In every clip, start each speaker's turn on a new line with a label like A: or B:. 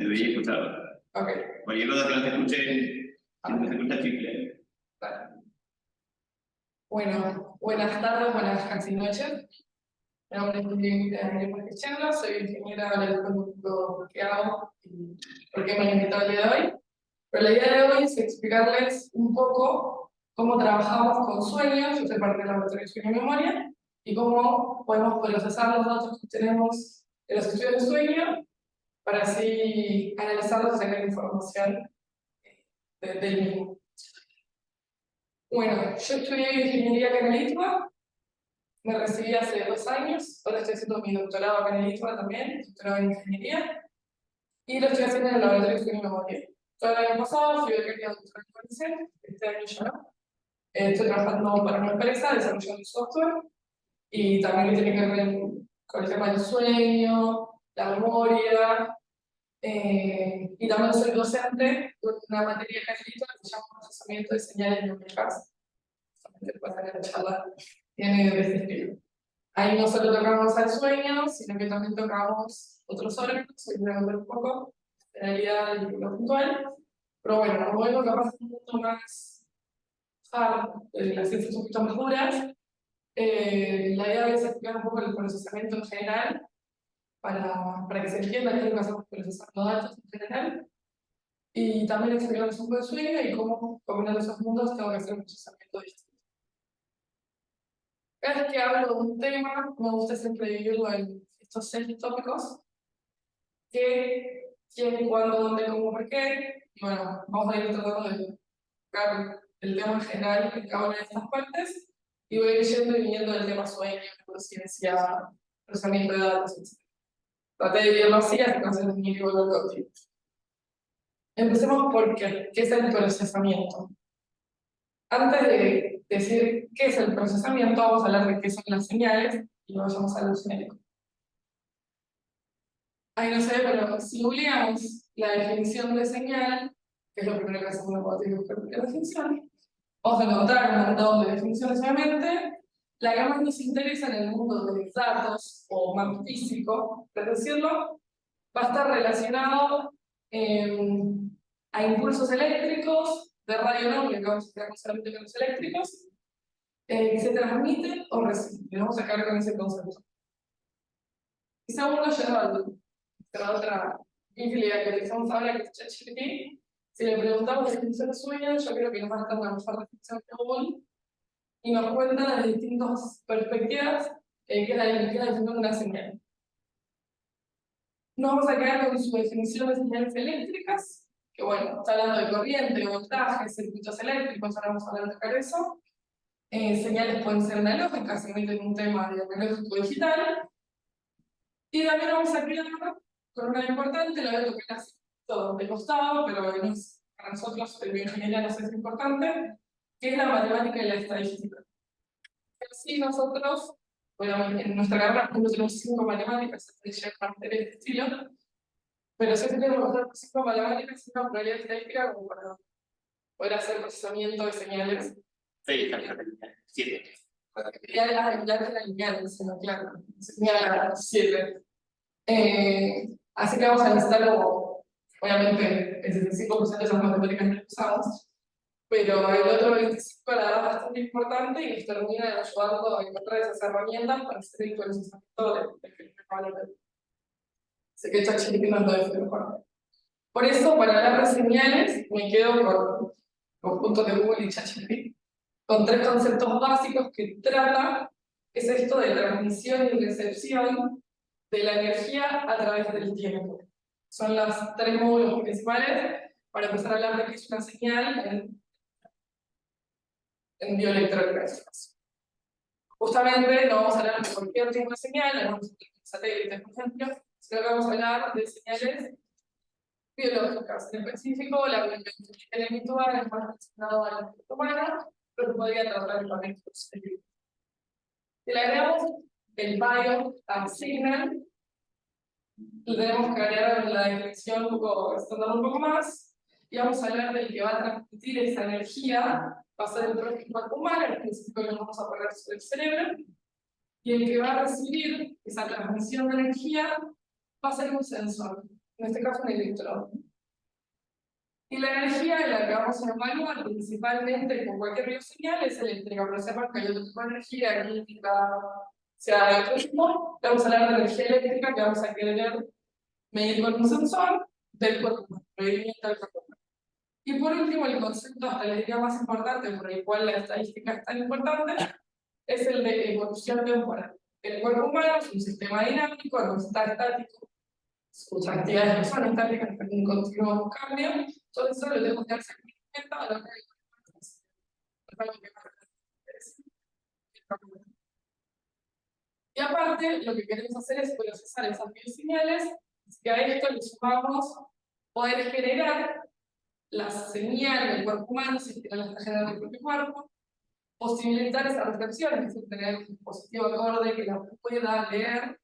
A: debería escuchar.
B: Ok.
A: Cualquier cosa que no te escuche, si no se escucha chicle.
B: Vale. Bueno, buenas tardes, buenas casi noches. Mi nombre es Lili Marquechena, soy ingeniera del producto que hago y por qué me han invitado el día de hoy. Pero la idea de hoy es explicarles un poco cómo trabajamos con sueños, yo soy parte del laboratorio de sueño y memoria, y cómo podemos procesar los datos que tenemos de los estudios de sueño para así analizarlos y sacar información del mismo. Bueno, yo estudié ingeniería acá en el ITBA, me recibí hace 2 años, ahora estoy haciendo mi doctorado acá en el ITBA también, doctorado en ingeniería, y lo estoy haciendo en el laboratorio de sueño y memoria. Todo el año pasado fui becaria doctoral en CONICET, este año ya no. Estoy trabajando para una empresa desarrollando software y también que tiene que ver con el tema del sueño, la memoria, y también soy docente de una materia que se llama procesamiento de señales biológicas. Solamente para la charla tiene de ese estilo. Ahí no solo tocamos al sueño, sino que también tocamos otros órganos, hoy voy a ver un poco, en realidad y lo puntual. Pero bueno, como vengo capaz un mundo más hard, las ciencias un poquito más duras, la idea es explicar un poco el procesamiento en general, para que se entienda qué es lo que hacemos procesando datos en general, y también explicarles un poco de sueño y cómo combinando esos mundos tengo que hacer un procesamiento distinto. Cada vez que hablo de un tema, me gusta siempre dividirlo en estos 6 tópicos: qué, quién, cuándo, dónde, cómo, por qué. Y bueno, vamos a ir tratando de tocar el tema en general en cada una de estas partes, y voy a ir yendo y viniendo del tema sueño, neurociencia, procesamiento de datos, etc. Traté de dividirlo así, así que no se definir igual el concepto. Empecemos por qué es el procesamiento. Antes de decir qué es el procesamiento, vamos a hablar de qué son las señales y luego vamos a lo genérico. Ahí no se ve, pero si googleamos la definición de señal, que es lo primero que hacemos cuando tenemos que buscar la definición, vamos a encontrar un montón de definiciones obviamente. La que más nos interesa en el mundo de los datos, o más físico, por decirlo, va a estar relacionado a impulsos eléctricos de radio no, porque vamos a quedar solamente con los eléctricos, que se transmiten o reciben. Vamos a quedar con ese concepto. Y segundo, yendo a la otra infinidad que utilizamos ahora, que es ChatGPT, si le preguntamos definición de sueño, yo creo que nos va a estar una mejor definición que Google, y nos cuenta desde distintas perspectivas qué es la definición de una señal. Nos vamos a quedar con su definición de señales eléctricas, que bueno, está hablando de corriente, voltaje, circuitos eléctricos, ahora vamos a hablar de eso. Señales pueden ser analógicas, se meten en un tema de analógico digital. Y también vamos a quedar con una importante, la voy a tocar así todo de costado, pero no es, para nosotros en bioingeniería no es importante, que es la matemática y la estadística. Así nosotros, bueno, en nuestra carrera tenemos 5 matemáticas, de llevar de este estilo, pero si tenemos 5 matemáticas y una probabilidad estadística como para poder hacer procesamiento de señales.
A: Sí, 7.
B: Ya la lineal, claro, señal 7. Así que vamos a necesitar, como, obviamente, el 75% de esas matemáticas que usamos, pero el otro 25% la verdad es bastante importante y nos termina ayudando a encontrar esas herramientas para hacer el procesamiento del fenómeno valor. Así que ChatGPT nos lo define mejor. Por eso, para hablar de señales, me quedo con conjuntos de Google y ChatGPT, con 3 conceptos básicos que trata, es esto de transmisión y recepción de la energía a través del tiempo. Son los 3 módulos principales para empezar a hablar de qué es una señal en bioelectrónica. Justamente no vamos a hablar de cualquier tipo de señal, no vamos a hablar de satélites, por ejemplo, sino que vamos a hablar de señales biológicas. En específico, la bioelectrónica intelectual es más relacionado a la humana, pero podría tratar con estos. Si le agregamos el bio signal, lo tenemos que agregar en la definición un poco, extenderlo un poco más, y vamos a hablar del que va a transmitir esa energía, va a ser el propio cuerpo humano, en específico lo vamos a poner sobre el cerebro, y el que va a recibir esa transmisión de energía va a ser un sensor. en este caso un electrón. Y la energía en la que vamos a evaluar principalmente con cualquier bioseñal es eléctrica, pero sepan que hay otro tipo de energía química, sea de otro tipo. Vamos a hablar de energía eléctrica que vamos a querer medir con un sensor del cuerpo humano, movimiento del cuerpo humano. Y por último, el concepto, hasta la idea más importante, por el cual la estadística es tan importante, es el de evolución temporal. El cuerpo humano es un sistema dinámico, no está estático, sus actividades no son estáticas, están en continuo cambio, entonces eso lo tenemos que hacer en cuenta a la hora de y aparte, lo que queremos hacer es procesar esas bioseñales, y a esto le sumamos poder generar la señal del cuerpo humano, si es que la está generando el propio cuerpo, posibilitar esa recepción, es decir, tener un dispositivo acorde que la pueda leer.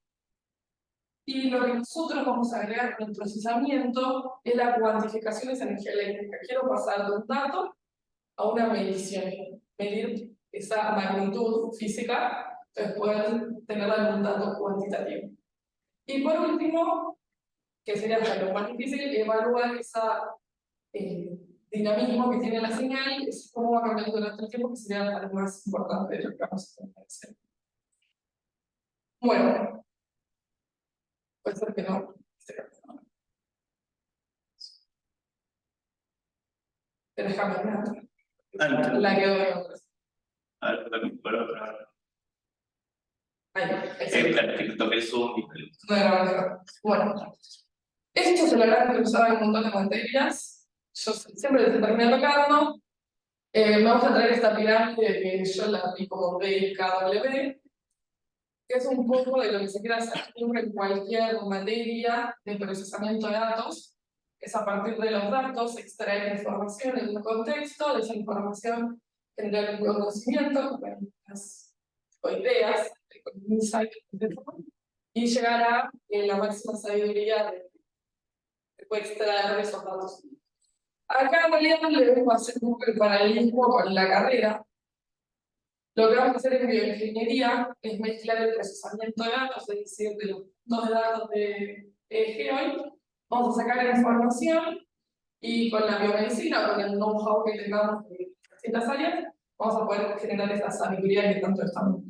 B: Y lo que nosotros vamos a agregar en el procesamiento es la cuantificación de esa energía eléctrica. Quiero pasar de un dato a una medición, medir esa magnitud física, entonces poder tenerla en un dato cuantitativo. Y por último, que sería lo más difícil, evaluar esa dinamismo que tiene la señal, es cómo va cambiando durante el tiempo, que sería lo más importante de lo que vamos a hacer. Bueno, puede ser que no. Pero déjame ver. La quedo de otras.
A: A ver, también por otra.
B: Ahí,
A: Perfecto, que es un
B: no. Bueno, esto se lo habrán usado en un montón de materias. Yo siempre les termino tocando. Vamos a traer esta pirámide que yo la aplico como BKW, que es un poco de lo que se quiere hacer siempre en cualquier materia de procesamiento de datos, es a partir de los datos extraer información en un contexto, de esa información generar un conocimiento, o ideas, con insight, y llegar a la máxima sabiduría que puede extraer de esos datos. Acá en realidad le vamos a hacer un poco el paralelismo con la carrera. Lo que vamos a hacer en bioingeniería es mezclar el procesamiento de datos, es decir, de los dos datos de GeoI, vamos a sacar información y con la biomedicina, con el know-how que tengamos de distintas áreas, vamos a poder generar esta sabiduría que tanto estamos.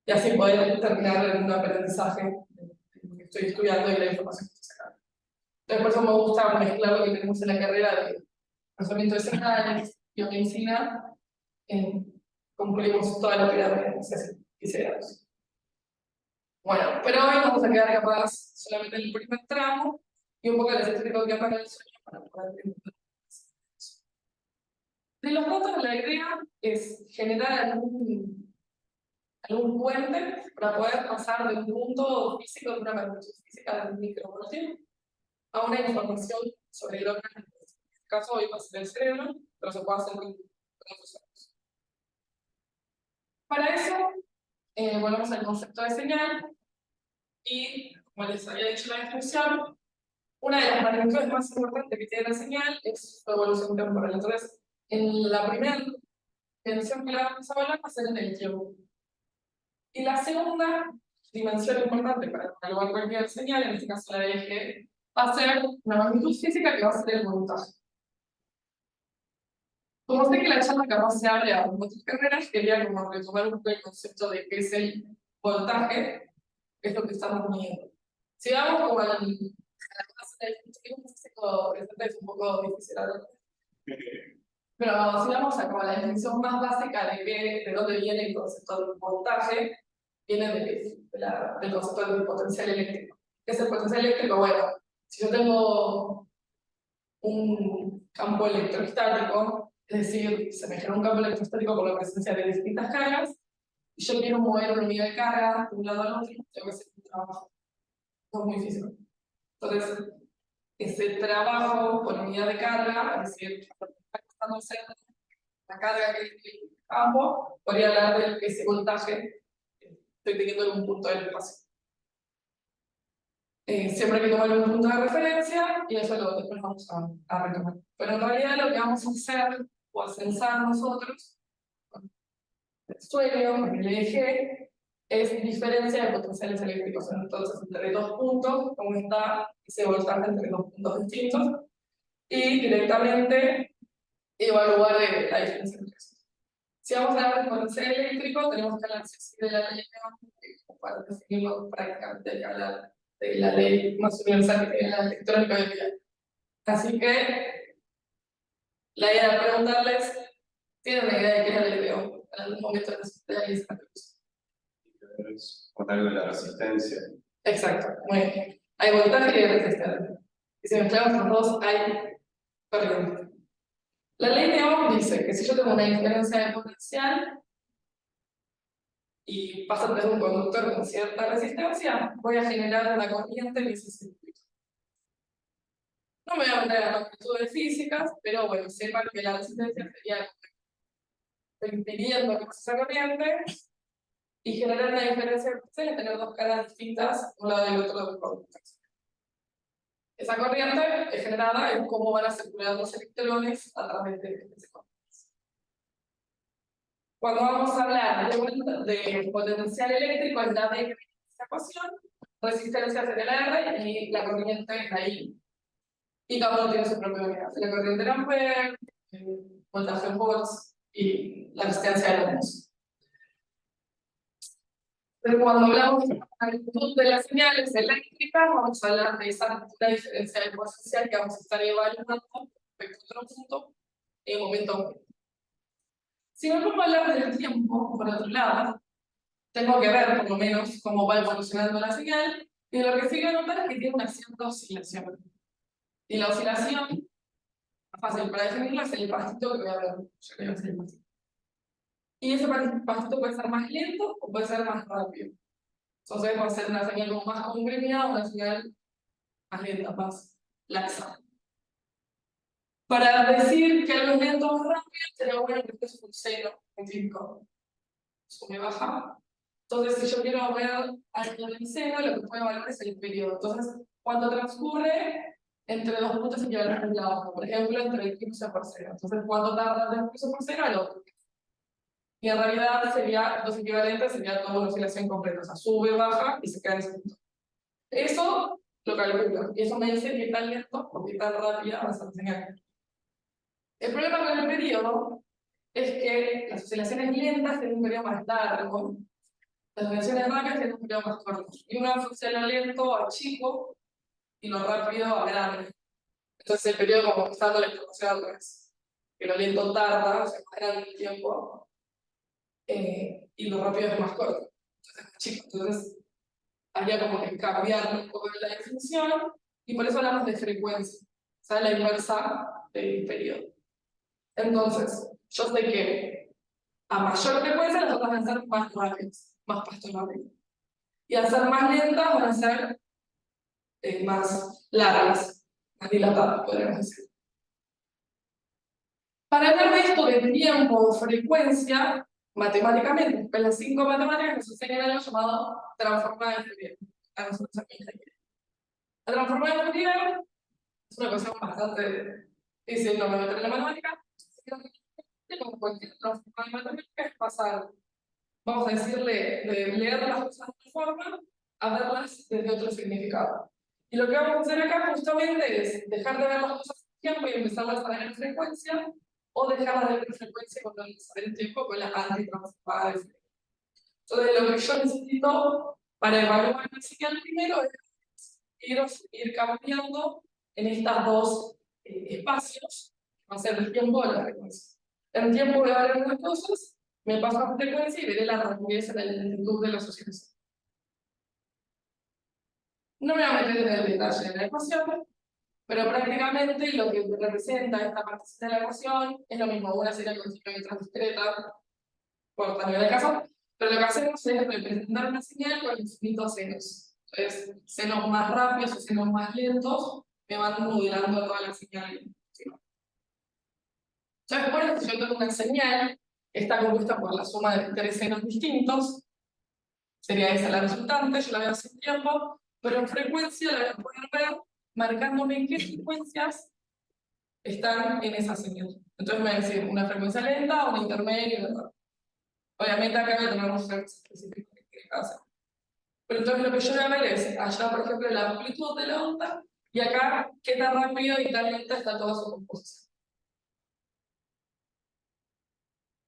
B: Y así poder terminar en un aprendizaje de lo que estoy estudiando y la información que estoy sacando. Entonces, por eso me gusta mezclar lo que tenemos en la carrera de procesamiento de señales, biomedicina, concluimos toda la pirámide, no sé si quisiéramos. Bueno, pero hoy vamos a quedar capaz solamente en el primer tramo y un poco les explico qué pasa en el sueño para poder entender. De los datos, la idea es generar algún puente para poder pasar de un punto físico, de una magnitud física de un microvoltio, a una información sobre el órgano. En este caso, hoy va a ser el cerebro, pero se puede hacer con otros órganos. Para eso, volvemos al concepto de señal y, como les había dicho en la descripción, una de las magnitudes más importantes que tiene la señal es su evolución temporal. Entonces, en la primera dimensión que la vamos a evaluar va a ser en el tiempo. Y la segunda dimensión importante para evaluar cualquier señal, en este caso la de G, va a ser una magnitud física que va a ser el voltaje. Como sé que la charla capaz se abre a muchas carreras, quería como retomar un poco el concepto de qué es el voltaje, que es lo que estamos midiendo. Si vamos como al físico presente es un poco difícil hablar. Pero si vamos a como la definición más básica de dónde viene el concepto del voltaje, viene del concepto del potencial eléctrico. ¿Qué es el potencial eléctrico? Bueno, si yo tengo un campo electrostático, es decir, se me genera un campo electrostático por la presencia de distintas cargas, y yo quiero mover una unidad de carga de un lado al otro, tengo que hacer un trabajo. Es muy difícil. Entonces, ese trabajo por unidad de carga, es decir, está hacer la carga que estoy en el campo, podría hablar de ese voltaje que estoy teniendo en un punto del espacio. Siempre hay que tomar un punto de referencia y eso lo después vamos a retomar. Pero en realidad lo que vamos a hacer o a censar nosotros con el sueño, con el EEG, es diferencia de potenciales eléctricos. Entonces, entre dos puntos, como está ese voltaje entre dos puntos distintos, y directamente evaluar la diferencia entre esos. Si vamos a hablar de potencial eléctrico, tenemos que hablar de la ley de Ohm, para definirlo prácticamente, que hablar de la ley más universal que tiene la electrónica hoy en día. Así que, la idea de preguntarles, ¿tienen una idea de qué es la ley de Ohm? En algún momento necesitarían
C: Con algo de la resistencia.
B: Exacto, muy bien. Hay voltaje y hay resistencia. Y si mezclamos los dos, hay corriente. La ley de Ohm dice que si yo tengo una diferencia de potencial y pasa a tener un conductor con cierta resistencia, voy a generar una corriente en ese circuito. No me voy a meter a magnitudes físicas, pero bueno, sepan que la resistencia sería impidiendo que pase esa corriente y generar una diferencia de potencial y tener dos caras distintas, un lado y el otro del conductor. Esa corriente es generada en cómo van a circular los electrones a través de ese conductor. Cuando vamos a hablar de potencial eléctrico, es la D de esta ecuación, resistencia es el R y la corriente es la I. Y cada uno tiene su propia unidad. La corriente en ampere, voltaje en volts y la resistencia de ohms. Pero cuando hablamos de la magnitud de las señales eléctricas, vamos a hablar de esa diferencia de potencial que vamos a estar evaluando respecto a otro punto en un momento. Si nos vamos a hablar del tiempo, por otro lado, tengo que ver por lo menos cómo va evolucionando la señal, y lo que sí que notar es que tiene una cierta oscilación. Y la oscilación, más fácil para definirla, es el pastito que voy a ver. Yo creo que es el pastito. Y ese pastito puede ser más lento o puede ser más rápido. Entonces va a ser una señal como más comprimida o una señal más lenta, más laxa. Para decir que algo es lento o rápido, sería bueno que esto es un seno científico. Sube baja. Entonces, si yo quiero ver algo del seno, lo que puedo evaluar es el periodo. Entonces, cuando transcurre entre dos puntos equivalentes de la hoja, por ejemplo, entre el 15 por 0. Entonces, ¿cuánto tarda del 15 por 0 al otro? Y en realidad sería, los equivalentes sería toda una oscilación completa. O sea, sube, baja y se queda en ese punto. Eso lo calculo. Y eso me dice qué tan lento o qué tan rápida va a ser la señal. El problema con el periodo es que las oscilaciones lentas tienen un periodo más largo. Las oscilaciones rápidas tienen un periodo más corto. Y una funciona lento a chico y lo rápido a grande. Entonces el periodo como está dando la información al revés. Que lo lento tarda, o sea, más grande el tiempo, y lo rápido es más corto. Entonces es más chico. Entonces habría como que cambiar un poco la definición, y por eso hablamos de frecuencia. O sea, la inversa del periodo. Entonces, yo sé que a mayor frecuencia las otras van a ser más rápidas, más pasto rápido. Y al ser más lentas van a ser más largas, más dilatadas, podríamos decir. Para hablar de esto de tiempo, frecuencia, matemáticamente, pues las 5 matemáticas nos enseñan algo llamado transformada de Fourier. A nosotros aquí en ingeniería. La transformada de Fourier es una cuestión bastante difícil de meter en la matemática. Como cualquier transformada de matemática es pasar, vamos a decirle, de leer las cosas de una forma a verlas desde otro significado. Y lo que vamos a hacer acá justamente es dejar de ver las cosas en tiempo y empezarlas a ver en frecuencia, o dejarlas de ver en frecuencia cuando empezar en tiempo con la antitransformada de Fourier. Entonces, lo que yo necesito para evaluar la señal primero es ir cambiando en estos dos espacios, va a ser el tiempo o la frecuencia. En tiempo voy a ver algunas cosas, me paso a frecuencia y veré la rapidez en la lentitud de la asociación. No me voy a meter en el detalle de la ecuación, pero prácticamente lo que representa esta parte de la ecuación es lo mismo, una serie continua y discreta, por nivel de caso, pero lo que hacemos es representar una señal con infinitos senos. Entonces, senos más rápidos o senos más lentos me van modelando toda la señal. Entonces, por eso, si yo tengo una señal, está compuesta por la suma de 3 senos distintos, sería esa la resultante, yo la veo hace tiempo, pero en frecuencia la voy a poder ver marcándome qué frecuencias están en esa señal. Entonces me va a decir una frecuencia lenta, una intermedia y una rápida. Obviamente acá voy a tener unos efectos específicos que cada célula. Pero entonces lo que yo voy a ver es, allá por ejemplo, la amplitud de la onda, y acá qué tan rápido y tan lenta está toda su composición.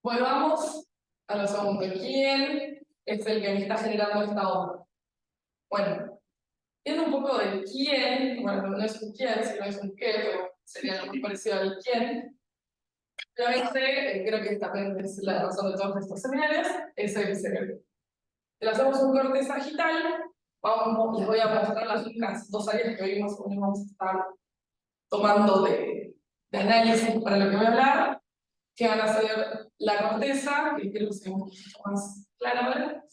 B: Volvamos a lo segundo. ¿Quién es el que me está generando esta onda? Bueno, viendo un poco de quién, bueno, no es un quién, sino es un qué, pero sería lo más parecido al quién. Obviamente, creo que también es la razón de todos estos seminarios, es el cerebro. Le hacemos un corte sagital, les voy a mostrar las únicas dos áreas que hoy más o menos vamos a estar tomando de análisis para lo que voy a hablar, que van a ser la corteza, que creo que sea un poquito más clara, ¿verdad?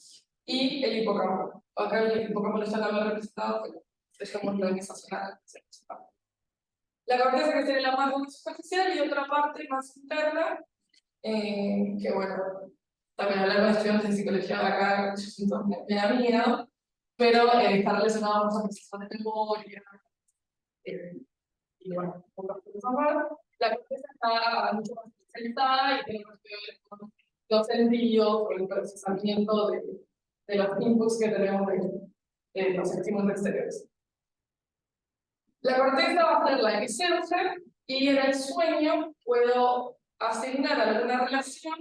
B: Y el hipocampo. Acá el hipocampo no está nada representado, pero dejémoslo en esa zona. La corteza que sería la más superficial y otra parte más interna, que bueno, también hablar con estudiantes de psicología de acá, yo siento me da miedo, pero está relacionado con procesos de memoria, y bueno, pocas cosas más. La corteza está mucho más especializada y tiene más que ver con los sentidos, con el procesamiento de los inputs que tenemos de los estímulos exteriores. La corteza va a ser la esencia y en el sueño puedo asignar alguna relación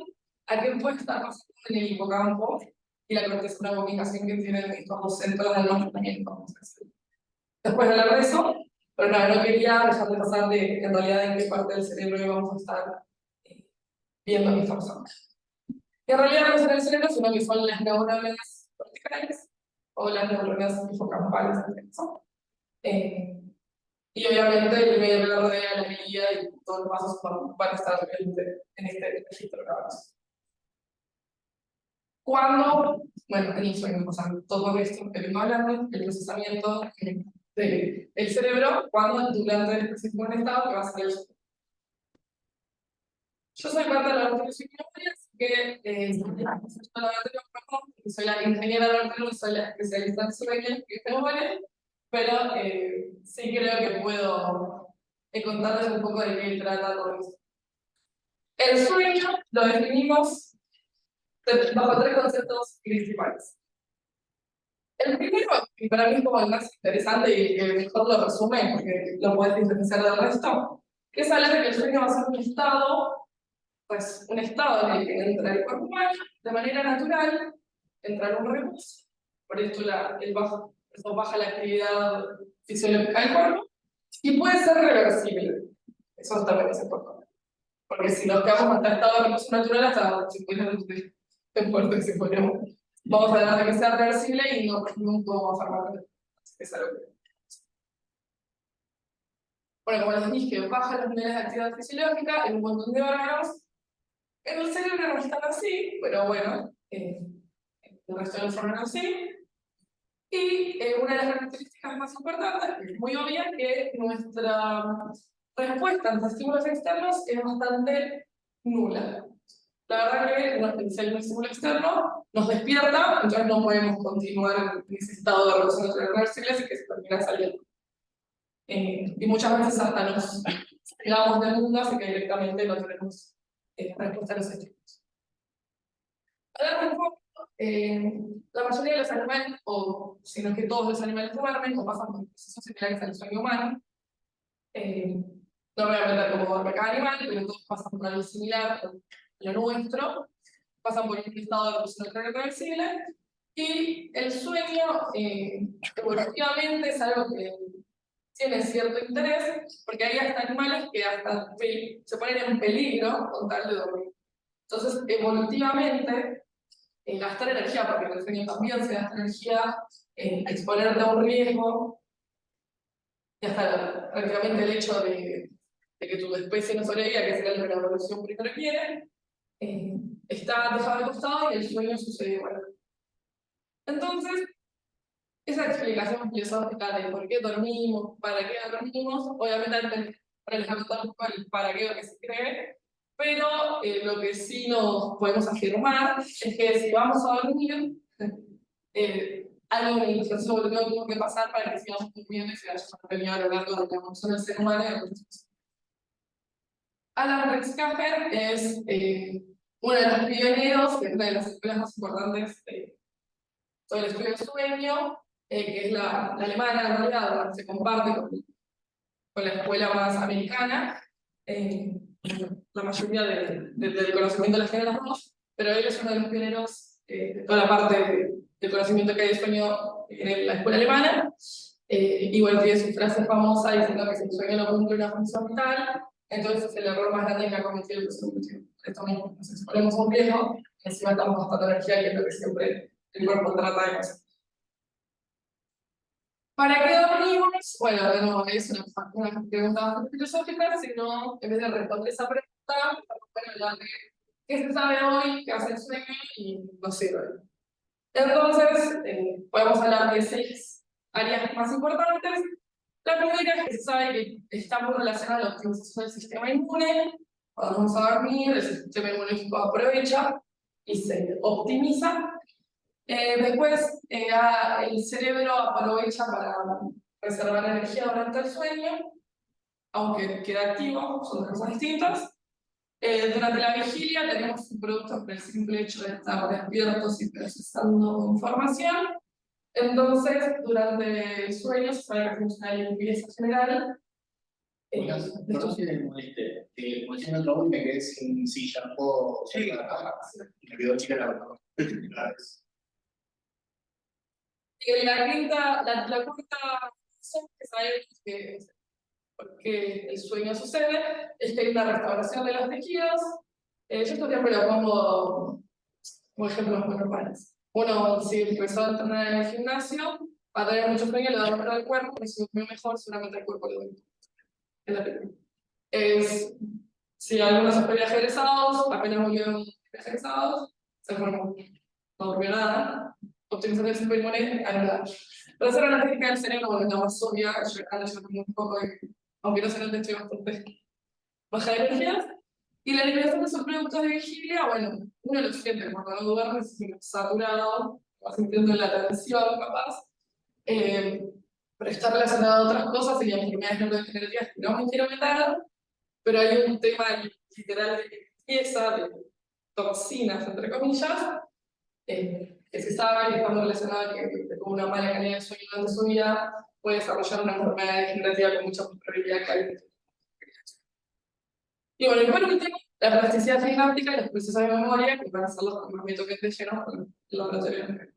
B: a qué puede estar pasando en el hipocampo y la corteza es una comunicación que tienen estos dos centros de almacenamiento, vamos a decir. Después de hablar de eso, pero no quería dejar de pasar de en realidad en qué parte del cerebro íbamos a estar viendo qué está pasando. Y en realidad no son el cerebro, sino que son las neuronas corticales o las neuronas hipocampales, en este caso. Y obviamente el medio que la rodea, la guía y todos los pasos van a estar en este registro grabados. Cuando, bueno, en el sueño pasan todo esto que vengo hablando, el procesamiento del cerebro, cuando durante el proceso de estado que va a ser el sueño. Yo soy parte de la organización que soy la ingeniera de laboratorio, soy la especialista en sueños y memoria, pero sí creo que puedo contarles un poco de qué trata todo esto. El sueño lo definimos bajo tres conceptos principales. El primero, y para mí es como el más interesante y que mejor lo resume, porque lo puedes diferenciar del resto, que es hablar de que el sueño va a ser un estado, pues un estado en el que entra el cuerpo humano de manera natural, entra en un reposo, por esto eso baja la actividad fisiológica del cuerpo, y puede ser reversible. Eso también es importante. Porque si nos quedamos hasta el estado de reposo natural, hasta 50 de muerte, si ponemos. Vamos a hablar de que sea reversible y no vamos a armar. Es algo que... Bueno, como les dije, baja los niveles de actividad fisiológica en un montón de órganos. En el cerebro no están así, pero bueno, el resto de los órganos sí. Y una de las características más importantes, que es muy obvia, que nuestra respuesta a los estímulos externos es bastante nula. La verdad que si hay un estímulo externo, nos despierta, entonces no podemos continuar en ese estado de relación reversible, así que se termina saliendo. Y muchas veces hasta nos pegamos del mundo, así que directamente no tenemos respuesta a los estímulos. Hablando un poco, la mayoría de los animales, o sino que todos los animales duermen o pasan por procesos similares al sueño humano. No me voy a meter como duerme cada animal, pero todos pasan por algo similar a lo nuestro. Pasan por un estado de reposo irreversible. Y el sueño, evolutivamente, es algo que tiene cierto interés, porque hay hasta animales que hasta se ponen en peligro con tal de dormir. Entonces, evolutivamente, gastar energía, porque en el sueño también se gasta energía, exponerte a un riesgo, y hasta prácticamente el hecho de que tu especie no sobreviva, que sería lo que la evolución primero quiere, está dejado de costado y el sueño sucede igual. Entonces, esa explicación filosófica de por qué dormimos, para qué dormimos, obviamente para les contar un poco el para qué lo que se cree, pero lo que sí nos podemos afirmar es que si vamos a dormir, algo en el proceso evolutivo tuvo que pasar para que sigamos durmiendo y se vaya manteniendo a lo largo de la evolución del ser humano y de los... Alan Rexcaper es uno de los pioneros, de una de las escuelas más importantes todo el estudio del sueño, que es la alemana en realidad, se comparte con la escuela más americana, la mayoría del conocimiento la generamos, pero él es uno de los pioneros de toda la parte del conocimiento que hay de sueño en la escuela alemana. Y bueno, tiene su frase famosa diciendo que si el sueño no cumple una función vital, entonces es el error más grande que ha cometido el ser humano. Esto mismo, nos exponemos a un riesgo, y encima estamos gastando energía, que es lo que siempre el cuerpo trata de hacer. ¿Para qué dormimos? Bueno, no es una pregunta bastante filosófica, sino en vez de responder esa pregunta, vamos a hablar de qué se sabe hoy, qué hace el sueño y nos sirve. Entonces, podemos hablar de 6 áreas más importantes. La primera es que se sabe que está muy relacionada a la optimización del sistema inmune. Cuando vamos a dormir, el sistema inmunológico aprovecha y se optimiza. Después, el cerebro aprovecha para reservar energía durante el sueño, aunque queda activo, son dos cosas distintas. Durante la vigilia tenemos un producto por el simple hecho de estar despiertos y procesando información. Entonces, durante el sueño se sabe que hacemos una limpieza general.
C: Perdón si te molesté, como decía en otro momento, me quedé sin silla, no puedo salir de la cama, me quedó chica la verdad.
B: La cuarta razón que sabemos que porque el sueño sucede es que hay una restauración de los tejidos. Yo esto siempre lo pongo como ejemplos muy normales. Uno, si empezó a entrenar en el gimnasio, va a tener mucho sueño, le da vuelta al cuerpo, pero si durmió mejor, seguramente el cuerpo le duele. Es la primera. Si algunos son viajes egresados, apenas volvieron viajes egresados, se formó. No durmió nada. Optimización del sistema inmune, anulada. Pero esa era la técnica del cerebro, bueno, la más obvia, yo un poco, aunque no se note, estoy bastante baja de energías. Y la eliminación de esos productos de vigilia, bueno, uno lo siente cuando no duerme, se siente saturado, va sintiendo la tensión, capaz. Pero está relacionado a otras cosas y a enfermedades neurodegenerativas que no me quiero meter, pero hay un tema literal de limpieza, de toxinas, entre comillas, que se sabe que está muy relacionado con una mala calidad de sueño durante su vida puede desarrollar una enfermedad degenerativa con mucha probabilidad que hay. Y bueno, y por último, la plasticidad sináptica y los procesos de memoria, que van a ser los que más me toquen de lleno con el laboratorio de memoria.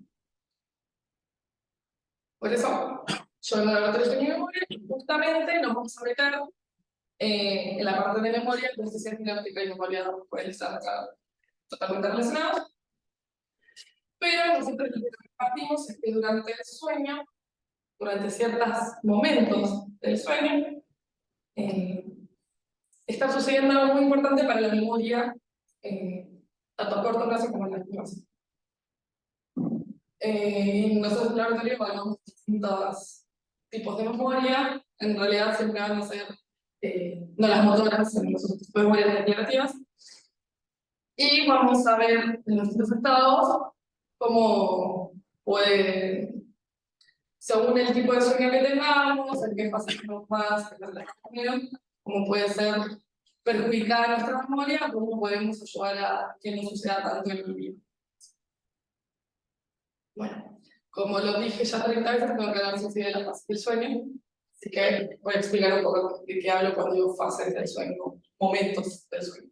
B: Por eso, yo en el laboratorio de memoria, justamente nos vamos a meter en la parte de memoria, plasticidad sináptica y memoria pueden estar totalmente relacionados. Pero nosotros lo que compartimos es que durante el sueño, durante ciertos momentos del sueño, está sucediendo algo muy importante para la memoria, tanto a corto plazo como a largo plazo. Nosotros en el laboratorio evaluamos distintos tipos de memoria, en realidad siempre van a ser no las motoras, sino los tipos de memorias declarativas, y vamos a ver en los distintos estados cómo puede, según el tipo de sueño que tengamos, el que pasemos más, el que menos, cómo puede ser perjudicada nuestra memoria, cómo podemos ayudar a que no suceda tanto en el vivo. Bueno, como lo dije ya 30 veces, tengo que hablar de la fase del sueño, así que voy a explicar un poco de qué hablo cuando digo fases del sueño, momentos del sueño.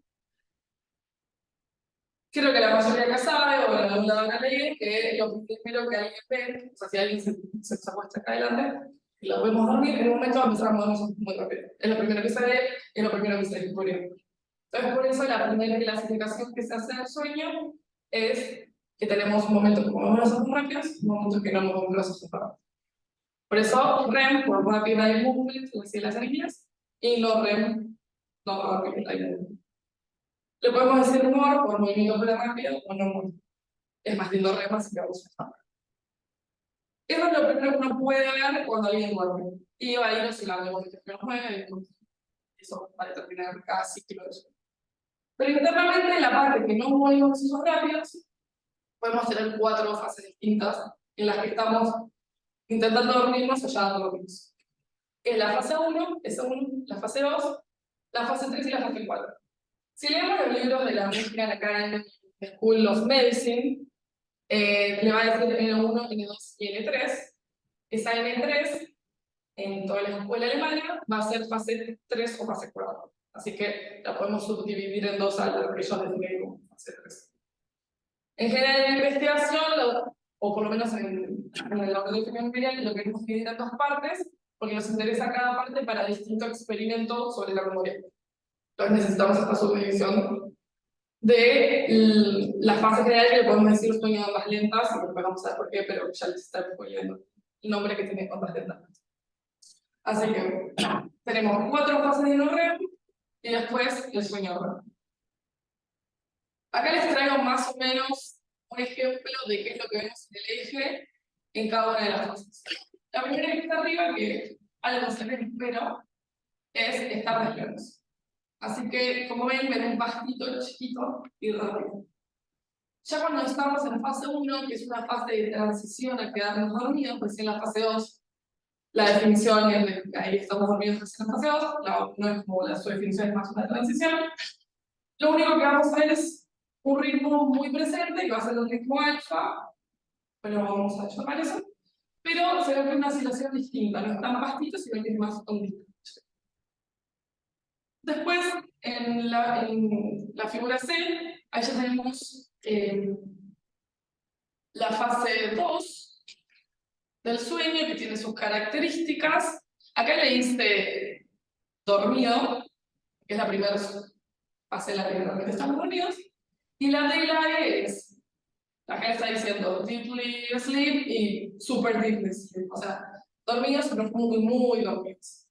B: Creo que la mayoría acá sabe, o en algún lado habrá leído, que lo primero que alguien ve, o sea, si alguien se acuesta acá adelante, y lo vemos dormir, en un momento va a empezar a movernos muy rápido. Es lo primero que se ve, es lo primero que se descubre. Entonces, por eso la primera clasificación que se hace del sueño es que tenemos momentos que movemos los ojos rápidos y momentos que no movemos los ojos rápidos. Por eso, REM, por Rapid Eye Movement, las energías, y no REM, no Rapid Eye Movement. Le podemos decir humor por movimiento muy rápido o no humor. Es más lindo REM, así que vamos a ver. Eso es lo primero que uno puede ver cuando alguien duerme. Y va a ir oscilando con el que nos mueve, y eso va a determinar cada ciclo de sueño. Pero internamente, en la parte que no movemos esos rápidos, podemos tener 4 fases distintas en las que estamos intentando dormirnos o ya dormimos. Es la fase 1, la fase 2, la fase 3 y la fase 4. Si leemos los libros de la American Academy School of Medicine, le va a decir N1, N2 y N3. Esa N3, en toda la escuela alemana, va a ser fase 3 o fase 4. Así que la podemos subdividir en dos a la que yo definí como fase 3. En general, en investigación, o por lo menos en el laboratorio de material, lo queremos dividir en dos partes, porque nos interesa cada parte para distinto experimento sobre la memoria. Entonces necesitamos esta subdivisión de la fase general, que le podemos decir sueño de ondas lentas, y después vamos a ver por qué, pero ya les está poniendo el nombre que tiene ondas lentas. Así que tenemos 4 fases de no REM y después el sueño REM. Acá les traigo más o menos un ejemplo de qué es lo que vemos en el eje en cada una de las fases. La primera que está arriba, que algo se ve, pero es estar despiertos. Así que, como ven un pastito chiquito y rápido. Ya cuando estamos en fase 1, que es una fase de transición a quedarnos dormidos, pues en la fase 2, la definición es de que ahí estamos dormidos recién en fase 2, no es como su definición, es más una transición. Lo único que vamos a ver es un ritmo muy presente, que va a ser un ritmo alfa, pero vamos a llamar eso, pero se ve que es una situación distinta, no es tan pastito, sino que es más ondito. Después, en la figura C, ahí ya tenemos la fase 2 del sueño, que tiene sus características. Acá le hice dormido, que es la primera fase de la que que estamos dormidos, y la D y la E es, acá está diciendo deeply asleep y super deeply asleep, o sea, dormidos pero muy, muy dormidos.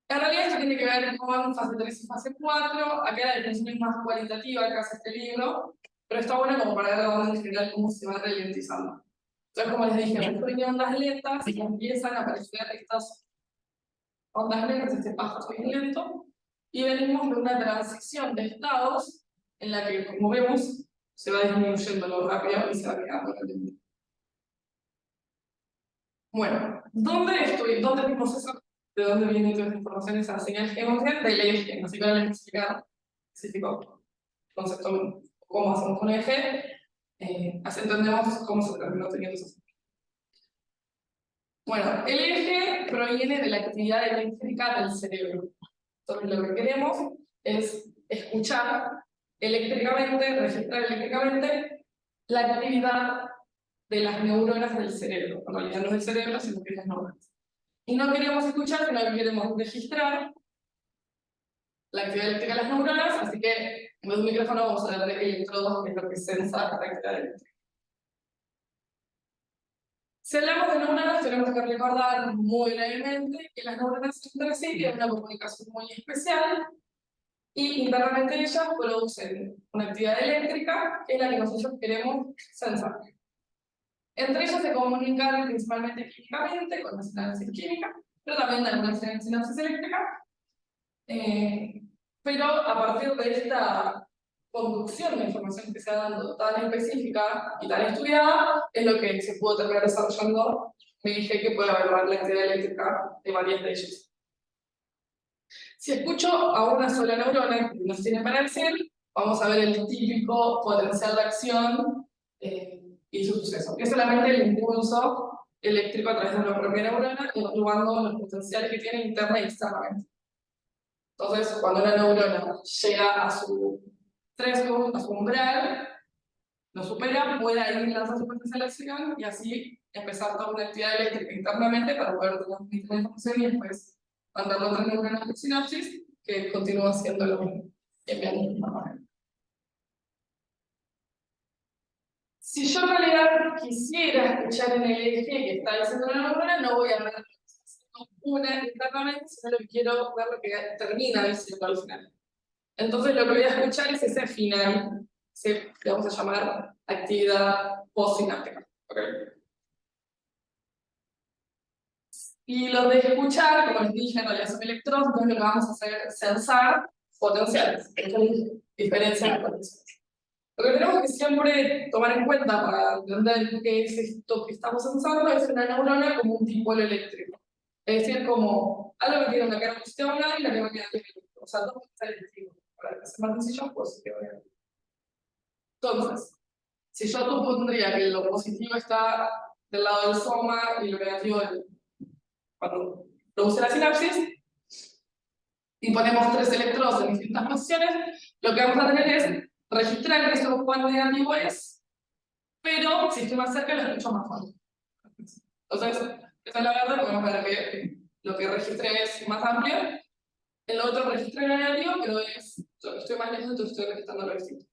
B: En realidad esto tiene que ver con fase 3 y fase 4, acá la definición es más cualitativa que hace este libro, pero está bueno como para ver en general cómo se va ralentizando. Entonces, como les dije, después ondas lentas y empiezan a aparecer estas ondas lentas, este paso bien lento, y venimos de una transición de estados en la que, como vemos, se va disminuyendo lo rápido y se va quedando lento. Bueno, ¿dónde vimos eso? ¿De dónde viene toda esta información? Esa señal geométrica del eje. Así que ahora les voy a explicar específico concepto, cómo hacemos un eje, así entendemos cómo se terminó teniendo eso. Bueno, el eje proviene de la actividad eléctrica del cerebro. Entonces lo que queremos es escuchar eléctricamente, registrar eléctricamente la actividad de las neuronas del cerebro. En realidad no es del cerebro, sino que es las neuronas. Y no queremos escuchar, sino que queremos registrar la actividad eléctrica de las neuronas, así que en vez de un micrófono vamos a darle electrodos, que es lo que sensa la actividad eléctrica. Si hablamos de neuronas, tenemos que recordar muy brevemente que las neuronas entre sí tienen una comunicación muy especial y internamente ellas producen una actividad eléctrica que es la que nosotros queremos sensar. Entre ellas se comunican principalmente químicamente, con la sinapsis química, pero también algunas sinapsis eléctricas. Pero a partir de esta conducción de información que se ha dado tan específica y tan estudiada, es lo que se pudo terminar desarrollando. Me dije que puede evaluar la actividad eléctrica de varias de ellas. Si escucho a una sola neurona que nos tiene para decir, vamos a ver el típico potencial de acción y su suceso, que es solamente el impulso eléctrico a través de una propia neurona, evaluando los potenciales que tiene interna y externamente. Entonces, cuando una neurona llega a su threshold, a su umbral, lo supera, puede ahí lanzar su potencial de acción y así empezar toda una actividad eléctrica internamente para poder transmitir la información y después mandarlo a otra neurona de sinapsis que continúa haciendo lo mismo, enviando la información. Si yo en realidad quisiera escuchar en el eje que está diciendo la neurona, no voy a ver una internamente, sino lo que quiero ver lo que termina diciendo al final. Entonces lo que voy a escuchar es ese final, que vamos a llamar actividad postsináptica. ¿Okay? Y lo de escuchar, como les dije, en realidad son electrones, entonces lo que vamos a hacer es sensar potenciales. Entonces, diferencia de potenciales. Lo que tenemos que siempre tomar en cuenta para entender qué es esto que estamos sensando es una neurona como un dipolo eléctrico. Es decir, como algo que tiene una cara positiva y la que va a quedar eléctrico. O sea, dos potenciales eléctricos. Para que sea más sencillo, positivo. Entonces, Si yo supondría que lo positivo está del lado del soma y lo negativo cuando produce la sinapsis, y ponemos 3 electrodos en distintas posiciones, lo que vamos a tener es registrar que eso cuán negativo es, pero si estoy más cerca lo escucho más fuerte. Entonces, esta es la verdad, podemos ver que lo que registré es más amplio, el otro registré negativo, pero estoy más lejos, entonces estoy registrando lo distinto.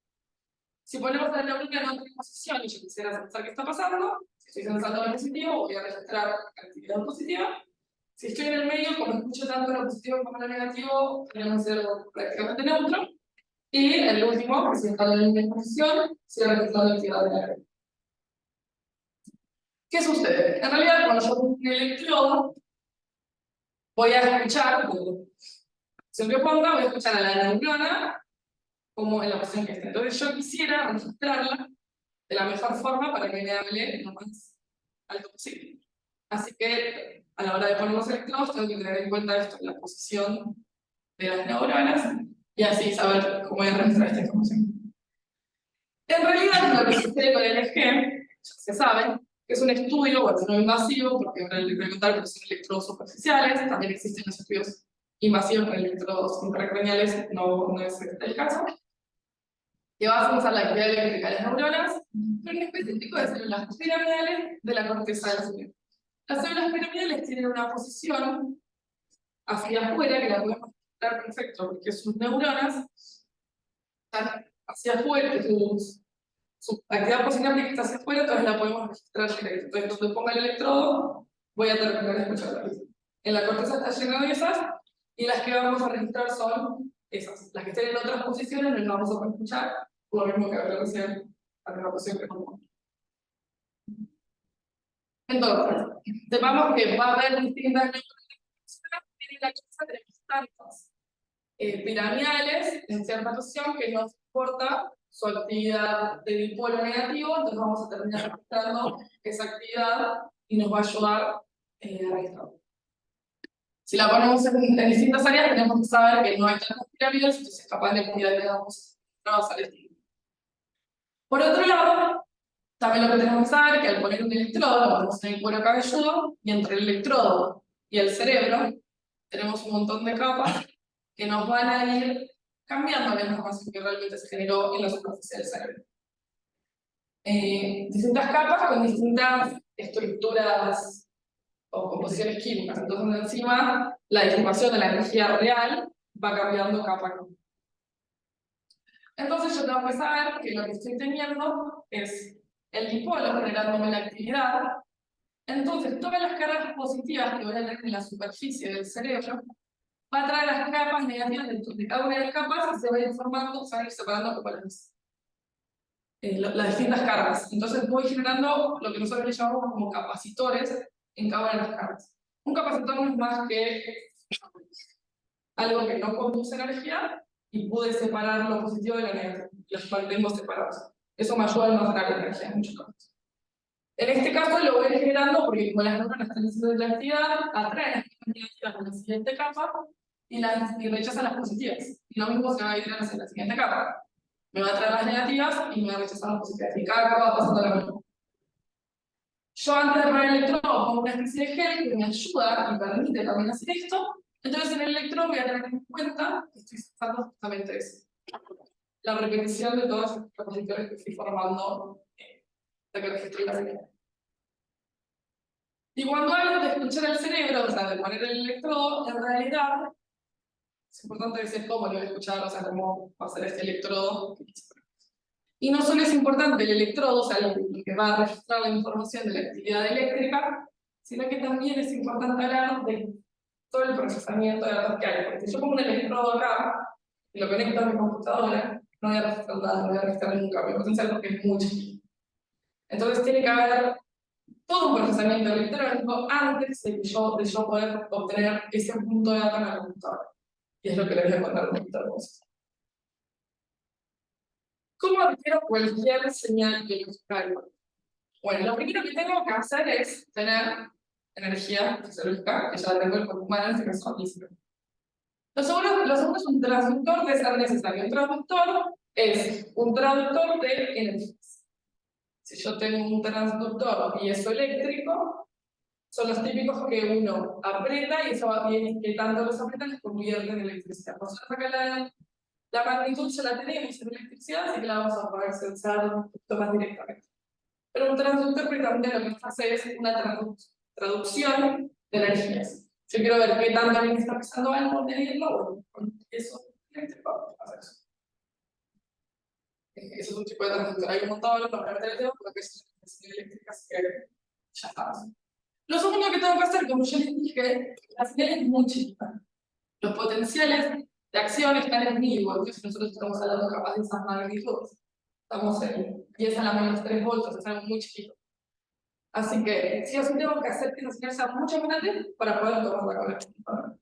B: Si ponemos la neurona en otra posición y yo quisiera pensar qué está pasando, si estoy haciendo salto positivo, voy a registrar actividad positiva. Si estoy en el medio, como escucho tanto lo positivo como lo negativo, tenemos que ser algo prácticamente neutro. Y el último, si está en la misma posición, se va a registrar la actividad de la red. ¿Qué sucede? En realidad, cuando yo pongo un electrodo, voy a escuchar, si yo ponga, voy a escuchar a la neurona como en la posición que esté. Entonces yo quisiera registrarla de la mejor forma para que me hable lo más alto posible. Así que a la hora de poner los electrodos tengo que tener en cuenta esto, la posición de las neuronas, y así saber cómo voy a registrar esta información. En realidad lo que sucede con el EEG, ya se sabe, que es un estudio, bueno, no invasivo, porque ahora les voy a contar que son electrodos superficiales, también existen los estudios invasivos con electrodos intracraneales, no es este el caso, que va a usar la actividad eléctrica de las neuronas, pero en específico de células piramidales de la corteza del cerebro. Las células piramidales tienen una posición hacia afuera, que la podemos registrar perfecto, porque sus neuronas están hacia afuera, su actividad posicional está hacia afuera, entonces la podemos registrar directo. Entonces, donde ponga el electrodo, voy a terminar de escucharla. En la corteza está llena de esas, y las que vamos a registrar son esas. Las que estén en otras posiciones no las vamos a poder escuchar, por lo mismo que hablé recién, a la posición que pongo. Entonces, sepamos que va a haber distintas neuronas, y en la corteza tenemos tantas piramidales en cierta posición que nos importa su actividad de dipolo negativo, entonces vamos a terminar registrando esa actividad y nos va a ayudar a registrar. Si la ponemos en distintas áreas, tenemos que saber que no hay tantas pirámides, entonces capaz la actividad que damos no va a ser distinta. Por otro lado, también lo que tenemos que saber es que al poner un electrodo, lo ponemos en el cuero cabelludo, y entre el electrodo y el cerebro tenemos un montón de capas que nos van a ir cambiando la información que realmente se generó en la superficie del cerebro. Distintas capas con distintas estructuras o composiciones químicas. Entonces, encima, la información de la energía real va cambiando capa a capa. Entonces, yo tengo que saber que lo que estoy teniendo es el dipolo generándome la actividad. Entonces, todas las cargas positivas que voy a tener en la superficie del cerebro va a traer las capas negativas de cada una de las capas y se va a ir formando, se van a ir separando como las distintas cargas. Entonces voy generando lo que nosotros le llamamos como capacitores en cada una de las cargas. Un capacitor no es más que algo que no conduce energía y pude separar lo positivo de lo negativo. Los mantengo separados. Eso me ayuda a almacenar la energía en muchos casos. En este caso lo voy a ir generando porque como las neuronas están haciendo la actividad, atraen las capas negativas a la siguiente capa y rechazan las positivas. Y lo mismo se va a ir hacia la siguiente capa. Me va a traer las negativas y me va a rechazar las positivas. Y cada capa va pasando la misma. Yo antes de poner el electrodo pongo una especie de gel que me ayuda y permite también hacer esto. Entonces en el electrodo voy a tener en cuenta que estoy usando justamente eso. La repetición de todos los capacitorios que estoy formando de que registro la señal. Y cuando hablo de escuchar el cerebro, o sea, de poner el electrodo, en realidad es importante decir cómo lo voy a escuchar, o sea, cómo va a ser este electrodo. Y no solo es importante el electrodo, o sea, lo que va a registrar la información de la actividad eléctrica, sino que también es importante hablar de todo el procesamiento de datos que hay. Porque si yo pongo un electrodo acá y lo conecto a mi computadora, no voy a registrar nada, no voy a registrar ningún cambio potencial porque es muy chiquito. Entonces tiene que haber todo un procesamiento electrónico antes de yo poder obtener ese punto de datos en la computadora. Y es lo que les voy a contar un poquito de cosas. ¿Cómo adquiero cualquier señal que yo traigo? Bueno, lo primero que tengo que hacer es tener energía fisiológica, que ya la tengo el cuerpo humano, en este caso físico. Lo segundo es un transductor de ser necesario. Un transductor es un traductor de energías. Si yo tengo un transductor piezoeléctrico, son los típicos que uno aprieta y eso va bien, que tanto los aprietan les convierte en electricidad. Nosotros acá la magnitud ya la tenemos en electricidad, así que la vamos a poder sensar un poquito más directamente. Pero un transductor precisamente lo que nos hace es una traducción de energías. Si yo quiero ver qué tanto bien está pasando algo, medirlo, bueno, con eso eléctrico hacer eso. Eso es un tipo de transductor. Hay un montón, no voy a meter el dedo, porque es una eléctrica, así que ya está. Lo segundo que tengo que hacer, como yo les dije, la señal es muy chiquita. Los potenciales de acción están en milivoltios, si nosotros estamos hablando capaz de esas magnitudes. Estamos en 10 a la menos 3 voltios, es algo muy chiquito. Así que sí o sí tengo que hacer que esa señal sea mucho más grande para poder tomarla con la computadora.